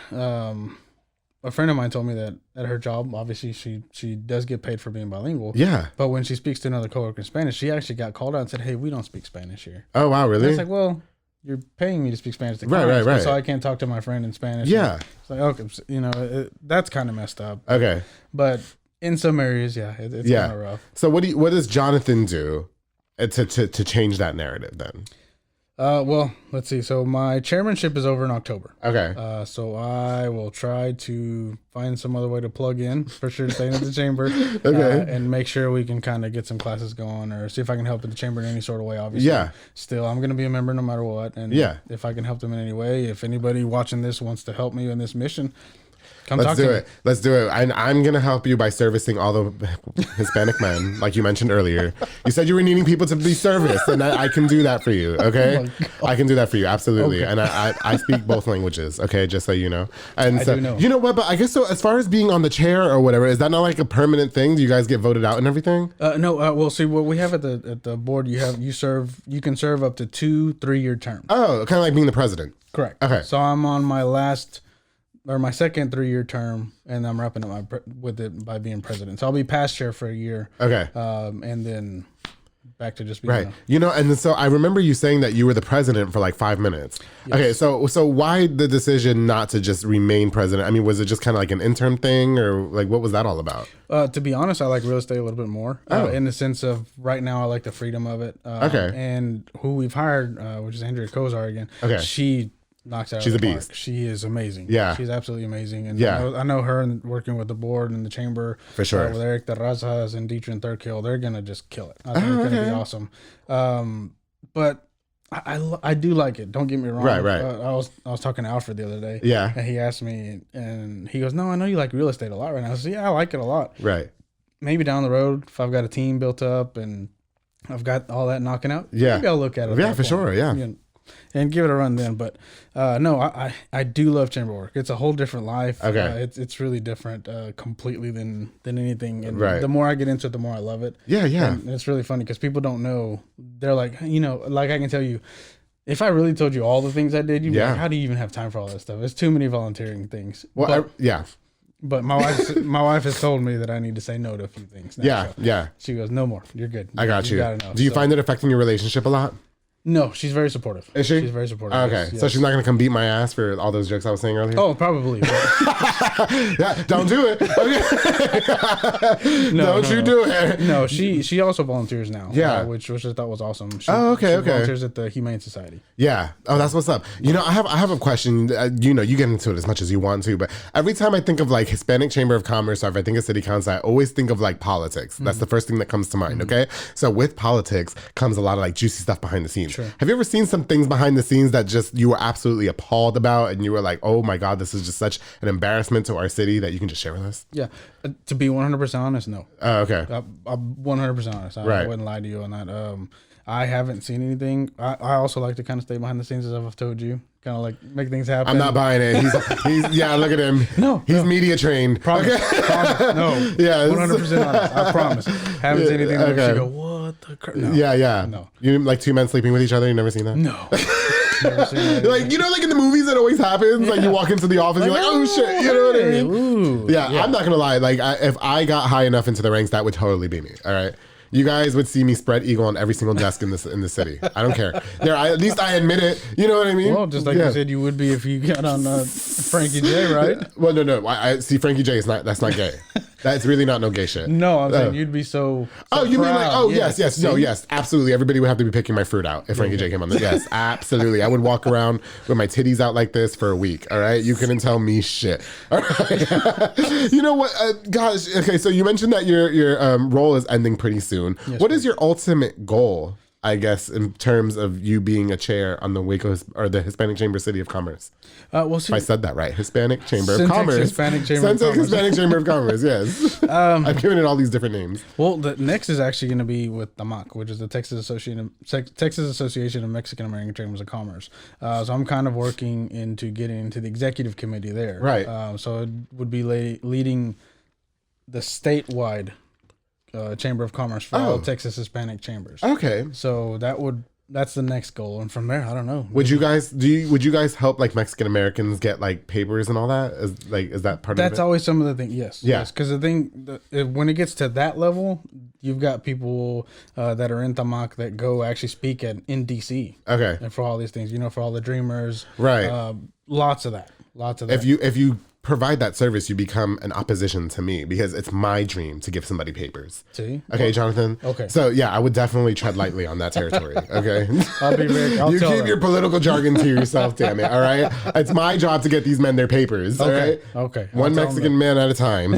a friend of mine told me that at her job, obviously she does get paid for being bilingual. Yeah. But when she speaks to another coworker in Spanish, she actually got called out and said, "Hey, we don't speak Spanish here." Oh wow, really? And it's like, well, you're paying me to speak Spanish. Right. So I can't talk to my friend in Spanish. Yeah. It's like, okay, that's kind of messed up. Okay. But in some areas, it's kind of rough. So what does Jonathan do to change that narrative then? Well, let's see. So my chairmanship is over in October. Okay. So I will try to find some other way to plug in for sure, staying at the chamber. Okay. And make sure we can kind of get some classes going or see if I can help at the chamber in any sort of way, obviously. Yeah. Still, I'm going to be a member no matter what. And if I can help them in any way, if anybody watching this wants to help me in this mission, Let's do it. I'm going to help you by servicing all the Hispanic men, like you mentioned earlier. You said you were needing people to be serviced, and I can do that for you, okay? I can do that for you, absolutely. Okay. And I speak both languages, okay, just so you know. And I so, do know. You know what, but I guess so as far as being on the chair or whatever, is that not like a permanent thing? Do you guys get voted out and everything? No, well, see, what we have at the board, you can serve up to 2 3-year terms. Oh, kind of like being the president. Correct. Okay. So I'm on my my second 3-year term, and I'm wrapping up with it by being president. So I'll be past chair for a year. Okay. And then back to just being right. And so I remember you saying that you were the president for like 5 minutes. Yes. Okay. So why the decision not to just remain president? I mean, was it just kind of like an interim thing, or like what was that all about? To be honest, I like real estate a little bit more. In the sense of right now, I like the freedom of it. Okay. And who we've hired, which is Andrea Kozar again. Okay. She knocks out. She's of the a park. beast. She is amazing. Yeah, she's absolutely amazing. And yeah, I know her and working with the board and the chamber for sure. With Eric Terrazas and Dietrich Thurkill, they're gonna just kill it. I think it's gonna be awesome. But I do like it. Don't get me wrong. Right. I was talking to Alfred the other day. Yeah, and he asked me, and he goes, "No, I know you like real estate a lot right now." I said, "Yeah, I like it a lot." Right. Maybe down the road, if I've got a team built up and I've got all that knocking out, yeah, maybe I'll look at it. Yeah, for sure. Yeah. And give it a run then. But no, I do love chamber work. It's a whole different life. Okay. It's really different completely than anything. And right. The more I get into it, the more I love it. Yeah. And it's really funny because people don't know. They're like, like I can tell you, if I really told you all the things I did, you'd be like, how do you even have time for all that stuff? It's too many volunteering things. Well, But my wife has told me that I need to say no to a few things now. Yeah. She goes, "No more. You're good. I got you. Got enough." Do you find it affecting your relationship a lot? No, she's very supportive. Is she? She's very supportive. Okay, yes. so she's not gonna come beat my ass for all those jokes I was saying earlier. Oh, probably. Yeah, don't do it. Okay. Don't you do it. No, she also volunteers now. Yeah. Which I thought was awesome. She, okay. volunteers at the Humane Society. Yeah. Oh, that's what's up. You know, I have a question. You know, you get into it as much as you want to, but every time I think of like Hispanic Chamber of Commerce, or if I think of City Council, I always think of like politics. That's the first thing that comes to mind. Okay. So with politics comes a lot of like juicy stuff behind the scenes. Sure. Have you ever seen some things behind the scenes that just you were absolutely appalled about, and you were like, "Oh my God, this is just such an embarrassment to our city," that you can just share with us? Yeah. To be 100% honest, no. Oh, okay. I'm 100% honest. I wouldn't lie to you on that. I haven't seen anything. I also like to kind of stay behind the scenes, as I've told you. Kind of like make things happen. I'm not buying it. He's yeah, look at him. No. He's media trained. Promise. No. Yeah. 100% honest. I promise. Haven't seen anything that you go, what the crap? No. Yeah. No. You like two men sleeping with each other? You never seen that? No. Never seen that. Like, you know, like in the movies, it always happens. Like you walk into the office, you're like, oh shit, you know what I mean? Ooh. Yeah, I'm not gonna lie. Like, if I got high enough into the ranks, that would totally be me. All right. You guys would see me spread eagle on every single desk in the city. I don't care. At least I admit it. You know what I mean? Well, just like you said, you would be if you got on Frankie J, right? Well, no. I see Frankie J. That's not gay. That's really not no gay shit. No, I'm saying you'd be so. Oh, you mean like? Oh, yes. See? No, yes, absolutely. Everybody would have to be picking my fruit out if Frankie J came on. Yes, absolutely. I would walk around with my titties out like this for a week. All right, you couldn't tell me shit. All right. You know what, gosh? Okay, so you mentioned that your role is ending pretty soon. Yes, what is your ultimate goal, I guess, in terms of you being a chair on the Waco or the Hispanic Chamber City of Commerce? If I said that right, Hispanic Chamber of Commerce. Hispanic Chamber of Cen-Tex Commerce. Hispanic Chamber of Commerce. Yes, I've given it all these different names. Well, the next is actually going to be with TAMAC, which is the Texas Association of Mexican American Chambers of Commerce. So I'm kind of working into getting into the executive committee there. Right. So it would be leading the statewide Chamber of Commerce for all Texas Hispanic chambers. Okay. So that's the next goal, and from there, I don't know. Would you guys help like Mexican Americans get like papers and all that? Is that part of it? That's always some of the thing. Yes. Yeah. Yes. Because the thing, when it gets to that level, you've got people that are in TAMAC that go actually speak in DC. Okay. And for all these things, for all the dreamers. Right. Lots of that. If you provide that service, you become an opposition to me because it's my dream to give somebody papers. See? Okay, Jonathan? Okay. So, yeah, I would definitely tread lightly on that territory, okay? I'll you tell keep them. your political jargon to yourself, damn it, all right? It's my job to get these men their papers, all right? Okay. One Mexican man at a time.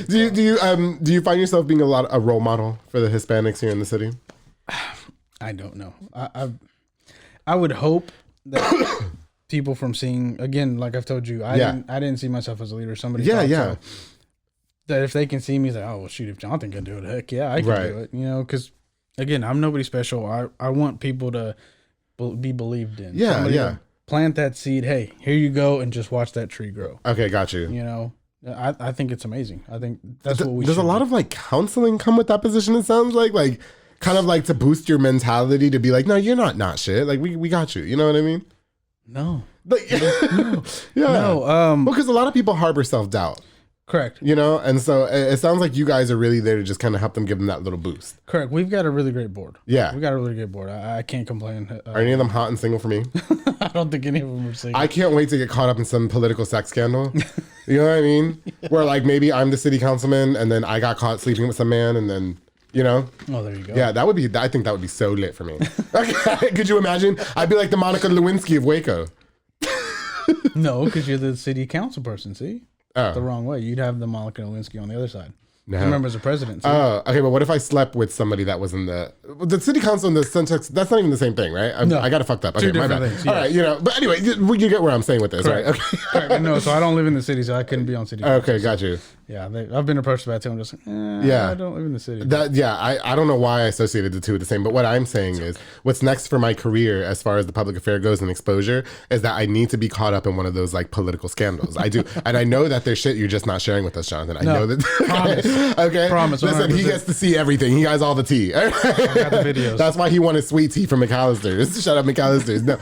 Do you find yourself being a role model for the Hispanics here in the city? I don't know. I would hope that people from seeing, again, like I've told you, I didn't see myself as a leader. Somebody thought so. That if they can see me, say, oh, well, shoot, if Jonathan can do it, heck yeah, I can do it. Because, again, I'm nobody special. I want people to be believed in. Yeah, Somebody yeah. to plant that seed. Hey, here you go, and just watch that tree grow. Okay, got you. I think it's amazing. I think that's what we Does should a lot do. of like counseling come with that position? It sounds like kind of like to boost your mentality to be like, no, you're not shit. Like we got you. You know what I mean? No. Like, No. yeah. No. Well, because a lot of people harbor self-doubt, Correct. and so it sounds like you guys are really there to just kind of help them give them that little boost. Correct. We've got a really great board. Yeah. We got a really great board. I can't complain. Are any of them hot and single for me? I don't think any of them are single. I can't wait to get caught up in some political sex scandal. You know what I mean? Where like maybe I'm the city councilman and then I got caught sleeping with some man and then, Oh, there you go. Yeah, I think that would be so lit for me. Okay. Could you imagine? I'd be like the Monica Lewinsky of Waco. No, because you're the city council person, see? Oh. The wrong way. You'd have the Monica Lewinsky on the other side. No. He's members of president. See? Oh, okay, but what if I slept with somebody that was in the city council and the Cen-Tex? That's not even the same thing, right? No. I got it fucked up. Okay, Two my bad. different things, All right, but anyway, you get where I'm saying with this, Correct. right? Okay. Correct. No, so I don't live in the city, so I couldn't be on city council. Okay, got you. Yeah, I've been approached by it too. I'm just like, I don't live in the city. I don't know why I associated the two with the same, but what I'm saying is what's next for my career as far as the public affair goes and exposure is that I need to be caught up in one of those like political scandals. I do. And I know that there's shit you're just not sharing with us, Jonathan. I know that. Promise. Okay. Promise. Listen, 100%. he gets to see everything. He has all the tea. I got the videos. That's why he wanted sweet tea from McAllister's. Shut up, McAllister's. No,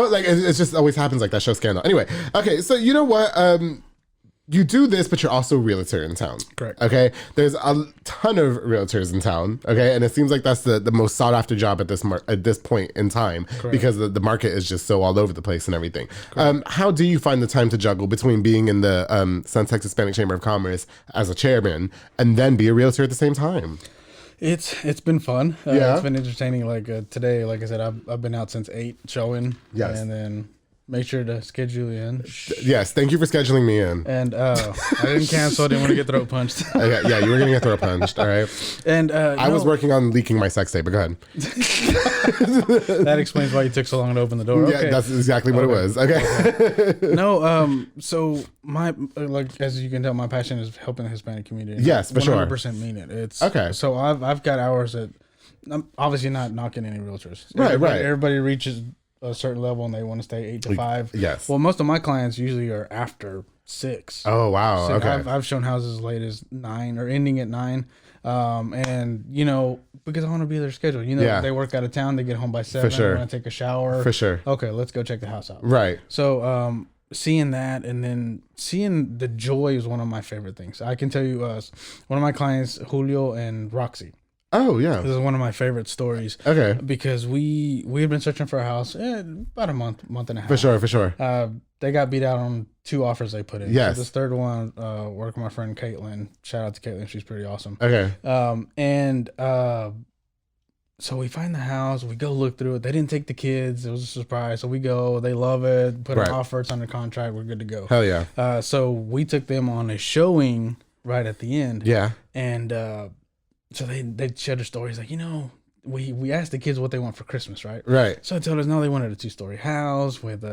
like it just always happens like that show Scandal. Anyway, okay, so you know what? you do this, but you're also a realtor in town. Correct. Okay. There's a ton of realtors in town. Okay. And it seems like that's the most sought after job at this point in time. Correct. Because the market is just so all over the place and everything. How do you find the time to juggle between being in the Cen-Tex Hispanic Chamber of Commerce as a chairman and then be a realtor at the same time? It's been fun. It's been entertaining. Like today, like I said, I've been out since 8 showing. Yes. And then make sure to schedule you in. Yes, thank you for scheduling me in. And I didn't cancel. I didn't want to get throat punched. Yeah, you were going to get throat punched. All right. And I was working on leaking my sex tape, but go ahead. That explains why you took so long to open the door. Okay. Yeah, that's exactly what it was. Okay. No, so my like as you can tell, my passion is helping the Hispanic community. Yes, for sure. 100% mean it. It's okay. So I've got hours that I'm obviously not knocking any realtors. Right. Everybody reaches a certain level and they want to stay 8 to 5. Yes. Well, most of my clients usually are after 6. Oh wow. So okay. I've shown houses as late as 9 or ending at 9. And because I want to be their schedule. They work out of town, they get home by 7. For sure. They want to take a shower. For sure. Okay, let's go check the house out. Right. So seeing that and then seeing the joy is one of my favorite things. I can tell you, one of my clients, Julio and Roxy. Oh yeah, this is one of my favorite stories. Okay, because we had been searching for a house about a month and a half. For sure. They got beat out on 2 offers they put in. Yes. So this third one, worked with my friend Caitlin. Shout out to Caitlin, she's pretty awesome. Okay. So we find the house, we go look through it. They didn't take the kids. It was a surprise. So we go, they love it, put an offer, it's under contract, we're good to go. Hell yeah. So we took them on a showing right at the end. Yeah. And so they shared their stories like, we asked the kids what they want for Christmas, right? Right. So I told us, no, they wanted a 2-story house with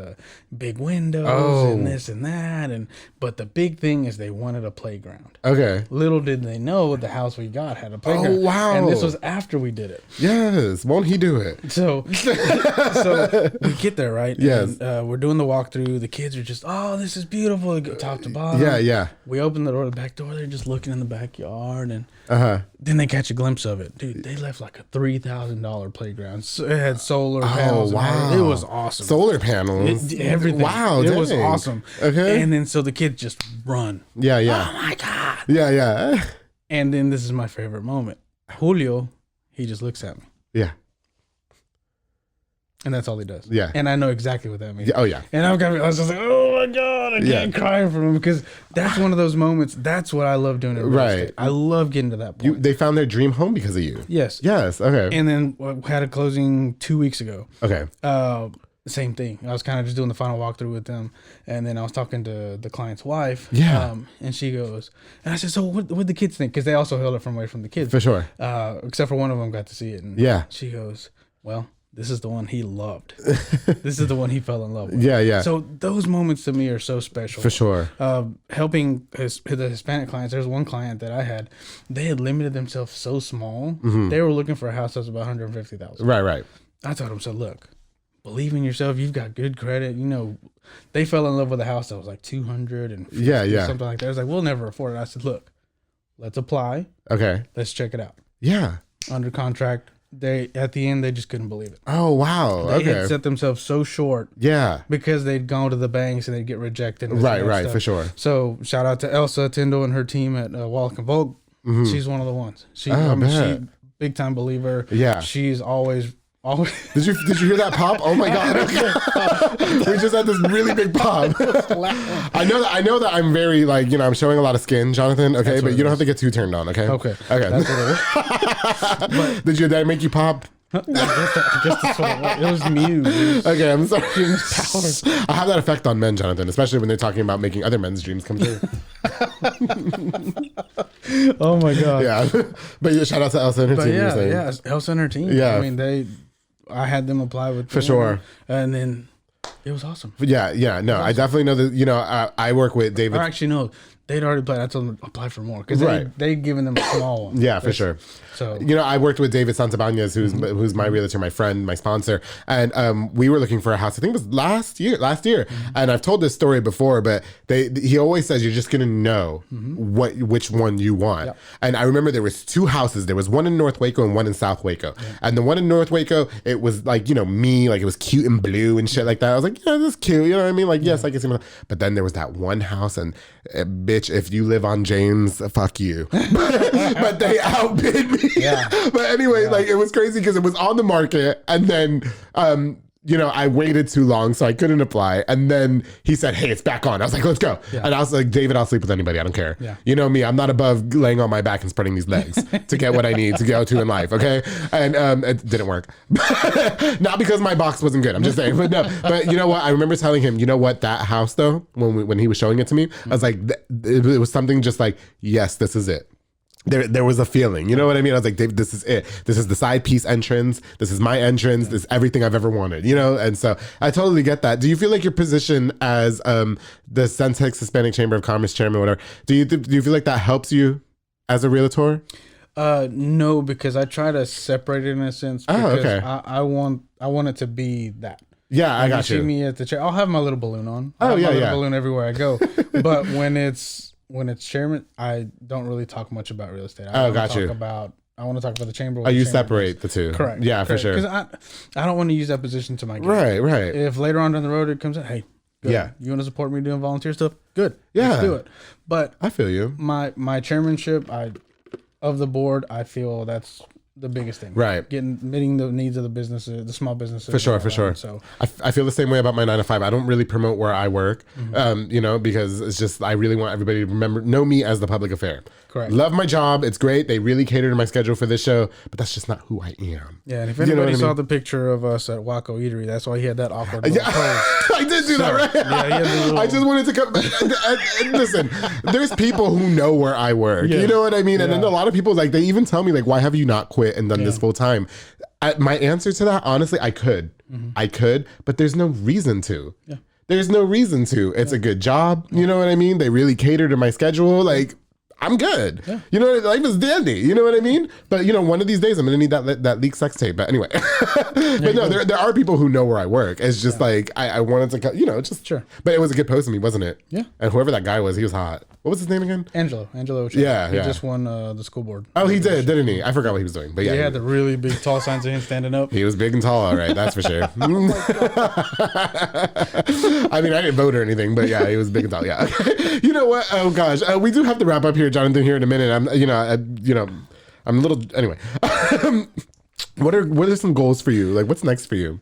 big windows and this and that. But the big thing is they wanted a playground. Okay. Little did they know the house we got had a playground. Oh, wow. And this was after we did it. Yes. Won't he do it? So we get there, right? Yes. And, we're doing the walkthrough. The kids are just, this is beautiful. Top to bottom. Yeah. We open the door, the back door. They're just looking in the backyard. And then they catch a glimpse of it. Dude, they left like a $3,000 playground. So it had solar panels. Wow. It was awesome. Solar panels. Everything. Wow. It was awesome. Okay. And then so the kids just run. Yeah. Oh my God. Yeah. And then this is my favorite moment. Julio, he just looks at me. Yeah. And that's all he does. Yeah. And I know exactly what that means. Oh, yeah. And I was just like, oh my God, I can't cry for him because that's one of those moments. That's what I love doing. Right. I love getting to that point. They found their dream home because of you. Yes. Okay. And then we had a closing 2 weeks ago. Okay. Same thing. I was kind of just doing the final walkthrough with them. And then I was talking to the client's wife. Yeah. And she goes, and I said, so what the kids think? Because they also held it from away from the kids. For sure. Except for one of them got to see it. And she goes, well, this is the one he loved. This is the one he fell in love with. Yeah. So those moments to me are so special. For sure. Helping the Hispanic clients. There's one client that I had. They had limited themselves so small. Mm-hmm. They were looking for a house that was about $150,000. Right. I told them, so look, believe in yourself. You've got good credit. They fell in love with a house that was like $250,000. Yeah. Something like that. I was like, we'll never afford it. I said, look, let's apply. Okay. Let's check it out. Yeah. Under contract. At the end, they just couldn't believe it. Oh, wow. They had set themselves so short. Yeah. Because they'd gone to the banks and they'd get rejected. Right, for sure. So shout out to Elsa Tyndall and her team at Wallach & Volk. Mm-hmm. She's one of the ones. She big time believer. Yeah. She's always. Did you hear that pop? Oh my God. We just had this really big pop. I know that I'm very I'm showing a lot of skin, Jonathan. Okay, but you don't have to get too turned on. Okay. Okay. That's what it is. But did your dad make you pop? Just it was Muse. Okay, I'm sorry. I have that effect on men, Jonathan, especially when they're talking about making other men's dreams come true. Oh my God. Yeah. But shout out to Elsa and her team. Yeah, Elsa and her team. Yeah. I mean, I had them apply with for sure. And then it was awesome. Yeah. No, I definitely know that, I work with David. Or actually, no. they'd already played. I told them to apply for more because they'd given them a small one. Yeah, for sure. So I worked with David Santabanez, who's my realtor, my friend, my sponsor, and we were looking for a house. I think it was last year, and I've told this story before, but he always says you're just gonna know which one you want. Yep. And I remember there was 2 houses. There was one in North Waco and one in South Waco. Yeah. And the one in North Waco, it was like me, like it was cute and blue and shit like that. I was like, yeah, this is cute. You know what I mean? Like, yes, I can see. But then there was that one house, and bitch, if you live on James, fuck you. But they outbid me. Yeah. But anyway, like it was crazy because it was on the market, and then I waited too long, so I couldn't apply. And then he said, hey, it's back on. I was like, let's go. Yeah. And I was like, David, I'll sleep with anybody. I don't care. Yeah. You know me, I'm not above laying on my back and spreading these legs to get what I need to go to in life. Okay. And it didn't work. Not because my box wasn't good. I'm just saying. But no. But you know what? I remember telling him, you know what? That house though, when he was showing it to me, I was like, it was something just like, yes, this is it. There was a feeling, you know what I mean? I was like, Dave, this is it. This is the side piece entrance. This is my entrance. This is everything I've ever wanted, And so I totally get that. Do you feel like your position as the Cen-Tex Hispanic Chamber of Commerce chairman, whatever, do you feel like that helps you as a realtor? No, because I try to separate it in a sense. Because I want it to be that. Yeah, I got you. See me at the chair. I'll have my little balloon on. Oh, yeah, my balloon everywhere I go. But when it's chairman, I don't really talk much about real estate. I want to talk about the chamber. You separate the two. Correct. Yeah, for sure. Because I don't want to use that position to my game. Right. If later on down the road it comes in, hey, good. Yeah, you want to support me doing volunteer stuff? Good. Yeah, let's do it. But I feel you. My chairmanship, of the board, I feel that's the biggest thing. Right. Meeting the needs of the businesses, the small businesses. For sure. So I feel the same way about my 9 to 5. I don't really promote where I work, because it's just, I really want everybody to know me as the public affair. Correct. Love my job. It's great. They really cater to my schedule for this show, but that's just not who I am. Yeah. And if anybody saw the picture of us at Waco Eatery, that's why he had that awkward pose. I did do that, right? Yeah, I just wanted to come. Listen, there's people who know where I work. Yeah. You know what I mean? And then a lot of people, like, they even tell me, like, why have you not quit and done this full time? My answer to that, honestly, I could. I could, but there's no reason to. Yeah. There's no reason to. It's a good job. You know what I mean? They really cater to my schedule. Like, I'm good. Yeah. You know, life is dandy. You know what I mean? But one of these days I'm gonna need that leaked sex tape. But anyway, but no, there are people who know where I work. It's just like I wanted to, just sure. But it was a good post of me, wasn't it? Yeah. And whoever that guy was, he was hot. What was his name again? Angelo. Yeah, he just won the school board. Oh, he did, didn't he? I forgot what he was doing. But yeah, he had the really big, tall signs of him standing up. He was big and tall, all right. That's for sure. I mean, I didn't vote or anything, but yeah, he was big and tall. Yeah. You know what? Oh gosh, we do have to wrap up here, Jonathan. Here in a minute. I'm a little. Anyway, what are some goals for you? Like, what's next for you?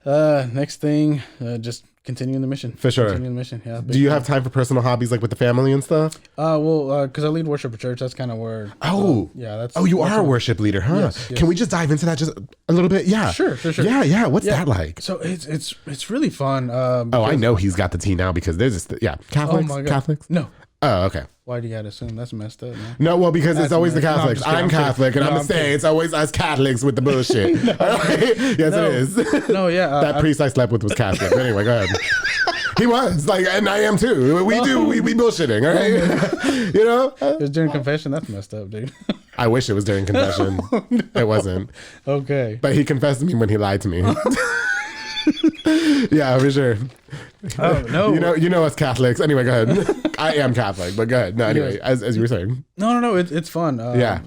Next thing, just continuing the mission. For sure. Continuing the mission. Yeah. Do you have time for personal hobbies, like with the family and stuff? Because I lead worship at church. That's kind of where. That's. Oh, you are a worship leader, huh? Yes. Can we just dive into that just a little bit? Yeah. Sure. Yeah. What's that like? So it's really fun. I know he's got the tea now because there's this. Yeah. Catholics. Oh my God. Catholics. No. Oh, okay. Why do you gotta assume? That's messed up, man. No, well, because it's always the Catholics. I'm Catholic, and I'm gonna say it's always us Catholics with the bullshit. Yes, it is. No, yeah. That priest I slept with was Catholic. But anyway, go ahead. He was, and I am too. We bullshitting, all right? It was during confession. That's messed up, dude. I wish it was during confession. No. It wasn't. Okay. But he confessed to me when he lied to me. Yeah, for sure. Oh no! You know us Catholics. Anyway, go ahead. I am Catholic, but go ahead. No, anyway, as you were saying. No, it's fun.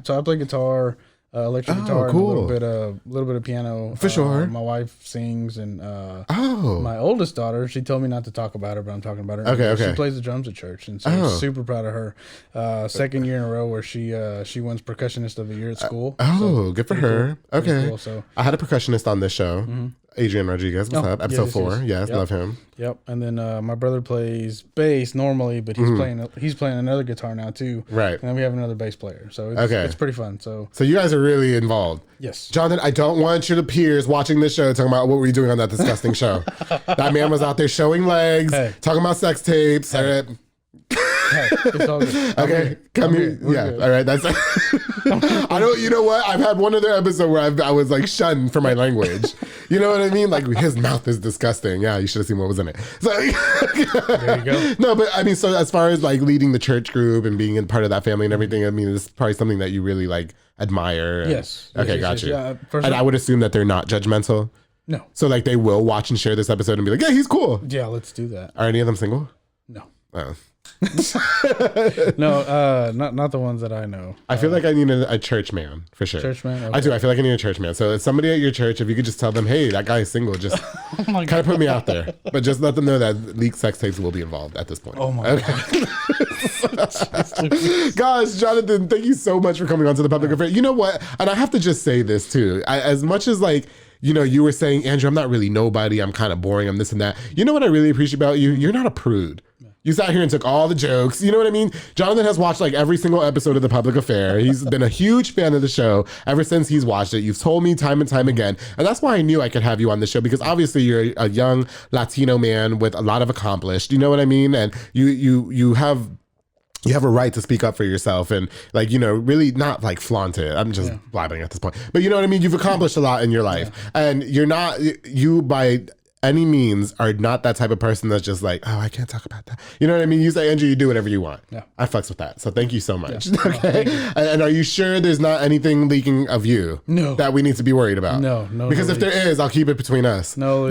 So I play guitar, electric guitar, cool. and a little bit of piano. For sure. My wife sings, and my oldest daughter. She told me not to talk about her, but I'm talking about her. Okay. She plays the drums at church, and so I'm super proud of her. Second year in a row where she wins percussionist of the year at school. Good for her. Cool. Okay. Cool, so I had a percussionist on this show. Mm-hmm. Adrian Rodriguez, what's up? Episode 4. Yes, love him. Yep. And then my brother plays bass normally, but he's playing another guitar now too. Right. And then we have another bass player. So it's pretty fun. So you guys are really involved. Yes. Jonathan, I don't want your peers watching this show talking about what were you doing on that disgusting show. That man was out there showing legs, talking about sex tapes. Hey, it's all good. Okay, come here. Yeah, all right. That's I don't, you know what? I've had one other episode where I was like shunned for my language. You know what I mean? Like his mouth is disgusting. Yeah, you should have seen what was in it. So There you go. no, but I mean, so as far as like leading the church group and being a part of that family and everything, I mean, it's probably something that you really like admire. And, Yes. Okay, Yes, got yes, you. yeah. And I would assume that they're not judgmental. No. So like they will watch and share this episode and be like, yeah, he's cool. Yeah, let's do that. Are any of them single? No. Oh. No, not the ones that I know. I feel like I need a church man for sure. Church man? I Okay. do. I feel like I need a church man. So if somebody at your church, if you could just tell them, hey, that guy is single, just kind of put me out there. But just let them know that leaked sex tapes will be involved at this point. Oh my God. Gosh, Jonathan, thank you so much for coming on to the public affair. You know what? And I have to just say this too. As much as like, you know, you were saying, Andrew, I'm not really nobody. I'm kind of boring. I'm this and that. You know what I really appreciate about you? You're not a prude. You sat here and took all the jokes. You know what I mean? Jonathan has watched like every single episode of The Public Affair. He's been a huge fan of the show ever since he's watched it. You've told me time and time again. And that's why I knew I could have you on the show, because obviously you're a young Latino man with a lot of accomplished. You know what I mean? And you have a right to speak up for yourself and like, you know, really not like flaunt it. I'm just blabbing at this point. But you know what I mean? You've accomplished a lot in your life. And you by any means are not that type of person that's just like, oh, I can't talk about that. You know what I mean? You say, Andrew, you do whatever you want. Yeah. I fucks with that. So thank you so much. Yeah. Okay. And are you sure there's not anything leaking of you? No. That we need to be worried about? No. Because if there is, I'll keep it between us. No.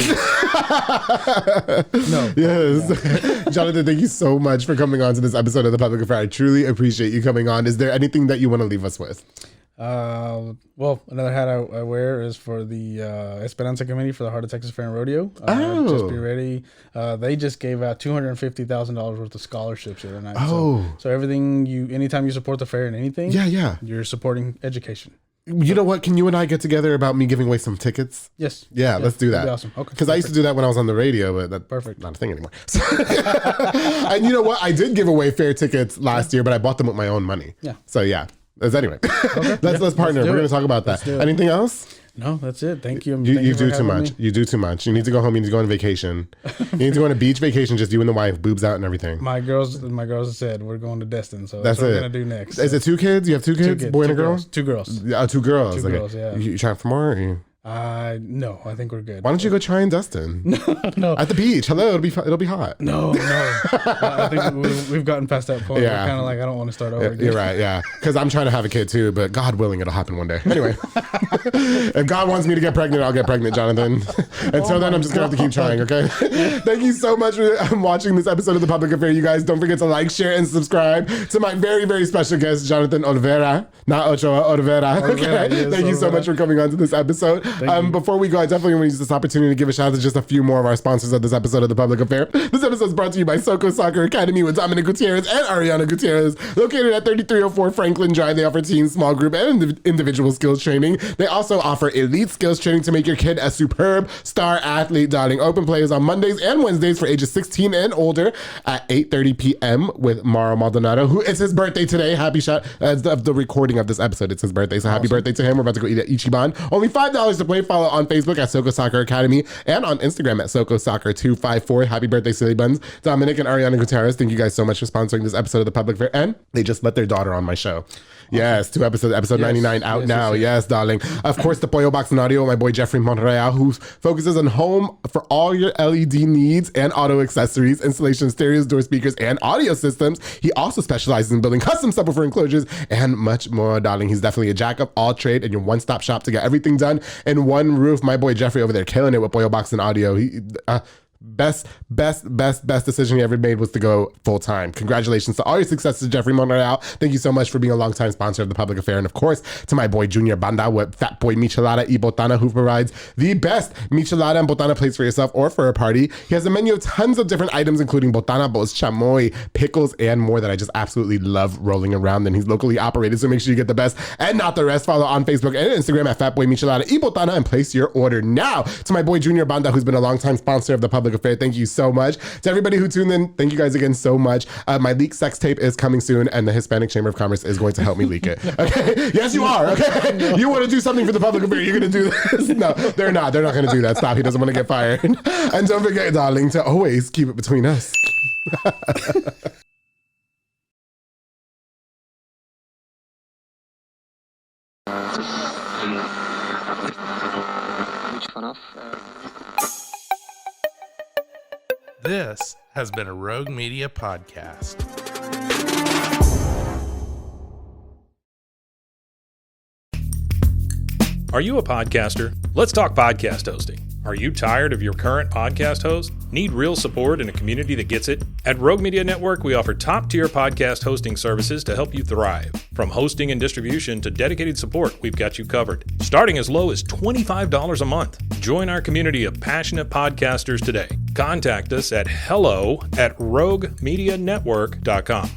No. Yes. Jonathan, thank you so much for coming on to this episode of The Public Affair. I truly appreciate you coming on. Is there anything that you want to leave us with? Well, another hat I wear is for the Esperanza Committee for the Heart of Texas Fair and Rodeo. Oh. Just be ready. They just gave out $250,000 worth of scholarships the other night. Oh. So everything anytime you support the fair and anything, Yeah. you're supporting education. You know what? Can you and I get together about me giving away some tickets? Yes. Yeah, let's do that. That'd be awesome. Okay. Because I used to do that when I was on the radio, but that's Perfect. not a thing anymore. And you know what? I did give away fair tickets last year, but I bought them with my own money. Yeah. So yeah. Anyway, Okay. let's partner. do We're going it. to talk about that. do it. Anything else? No, that's it. Thank you. You for do too having much. me. You do too much. You need to go home. You need to go on vacation. You need to go on a beach vacation, just you and the wife, boobs out and everything. My girls said we're going to Destin, so That's what it. we're gonna do next. Is it 2 kids? You have 2 kids? Boy and a girl? Girls. 2 girls. Yeah, 2 girls. Two Okay. girls, yeah. You trying for more? Or you... No, I think we're good. Why don't you go try in Destin? No. At the beach. Hello, it'll be hot. No. I think we've gotten past that point. Yeah. We're kind of like, I don't want to start over again. You're right, yeah. Because I'm trying to have a kid too, but God willing, it'll happen one day. Anyway, if God wants me to get pregnant, I'll get pregnant, Jonathan. Until then, I'm just going to have to keep trying, okay? Thank you so much for watching this episode of The Public Affair. You guys, don't forget to like, share, and subscribe to my very, very special guest, Jonathan Olvera. Not Ochoa, Olvera. Okay? yes, Thank you so Olvera. much for coming on to this episode. you. Before we go, I definitely want to use this opportunity to give a shout out to just a few more of our sponsors of this episode of The Public Affair. This episode is brought to you by Soco Soccer Academy with Dominic Gutierrez and Ariana Gutierrez. Located at 3304 Franklin Drive, they offer team, small group, and individual skills training. They also offer elite skills training to make your kid a superb star athlete, darling. Open play is on Mondays and Wednesdays for ages 16 and older at 8:30 p.m. with Mauro Maldonado, who it's his birthday today. Happy shout of the recording of this episode. It's his birthday, so happy birthday to him. We're about to go eat at Ichiban. Only $5 to play. Follow on Facebook at Soco Soccer Academy and on Instagram at Soco Soccer 254. Happy birthday, Silly Buns. Dominic and Ariana Gutierrez, thank you guys so much for sponsoring this episode of The Public Fair. And they just let their daughter on my show. Yes, 2 episodes, episode 99 out now. Yes, darling. Of course, the Pollo Box and Audio, my boy Jeffrey Monreal, who focuses on home for all your LED needs and auto accessories, installation, stereos, door speakers, and audio systems. He also specializes in building custom subwoofer enclosures and much more, darling. He's definitely a jack of all trade and your one-stop shop to get everything done in one roof. My boy Jeffrey over there killing it with Pollo Box and Audio. He best decision he ever made was to go full time. Congratulations to all your successes, Jeffrey Monreal. Thank you so much for being a longtime sponsor of The Public Affair. And of course, to my boy Junior Banda with Fat Boy Michelada y Botana, who provides the best Michelada and Botana plates for yourself or for a party. He has a menu of tons of different items, including Botana Bowls, chamoy, pickles, and more that I just absolutely love rolling around. And he's locally operated, so make sure you get the best and not the rest. Follow on Facebook and Instagram at Fat Boy Michelada y Botana and place your order now. To my boy Junior Banda, who's been a longtime sponsor of The Public Affair, thank you so much. To everybody who tuned in, thank you guys again so much. My leaked sex tape is coming soon, and the Hispanic Chamber of Commerce is going to help me leak it. Okay? Yes, you are. Okay? No. You want to do something for The Public Affair, you're going to do this. No, they're not. They're not going to do that. Stop. He doesn't want to get fired. And don't forget, darling, to always keep it between us. enough. This has been a Rogue Media podcast. Are you a podcaster? Let's talk podcast hosting. Are you tired of your current podcast host? Need real support in a community that gets it? At Rogue Media Network, we offer top-tier podcast hosting services to help you thrive. From hosting and distribution to dedicated support, we've got you covered. Starting as low as $25 a month. Join our community of passionate podcasters today. Contact us at hello@roguemedianetwork.com.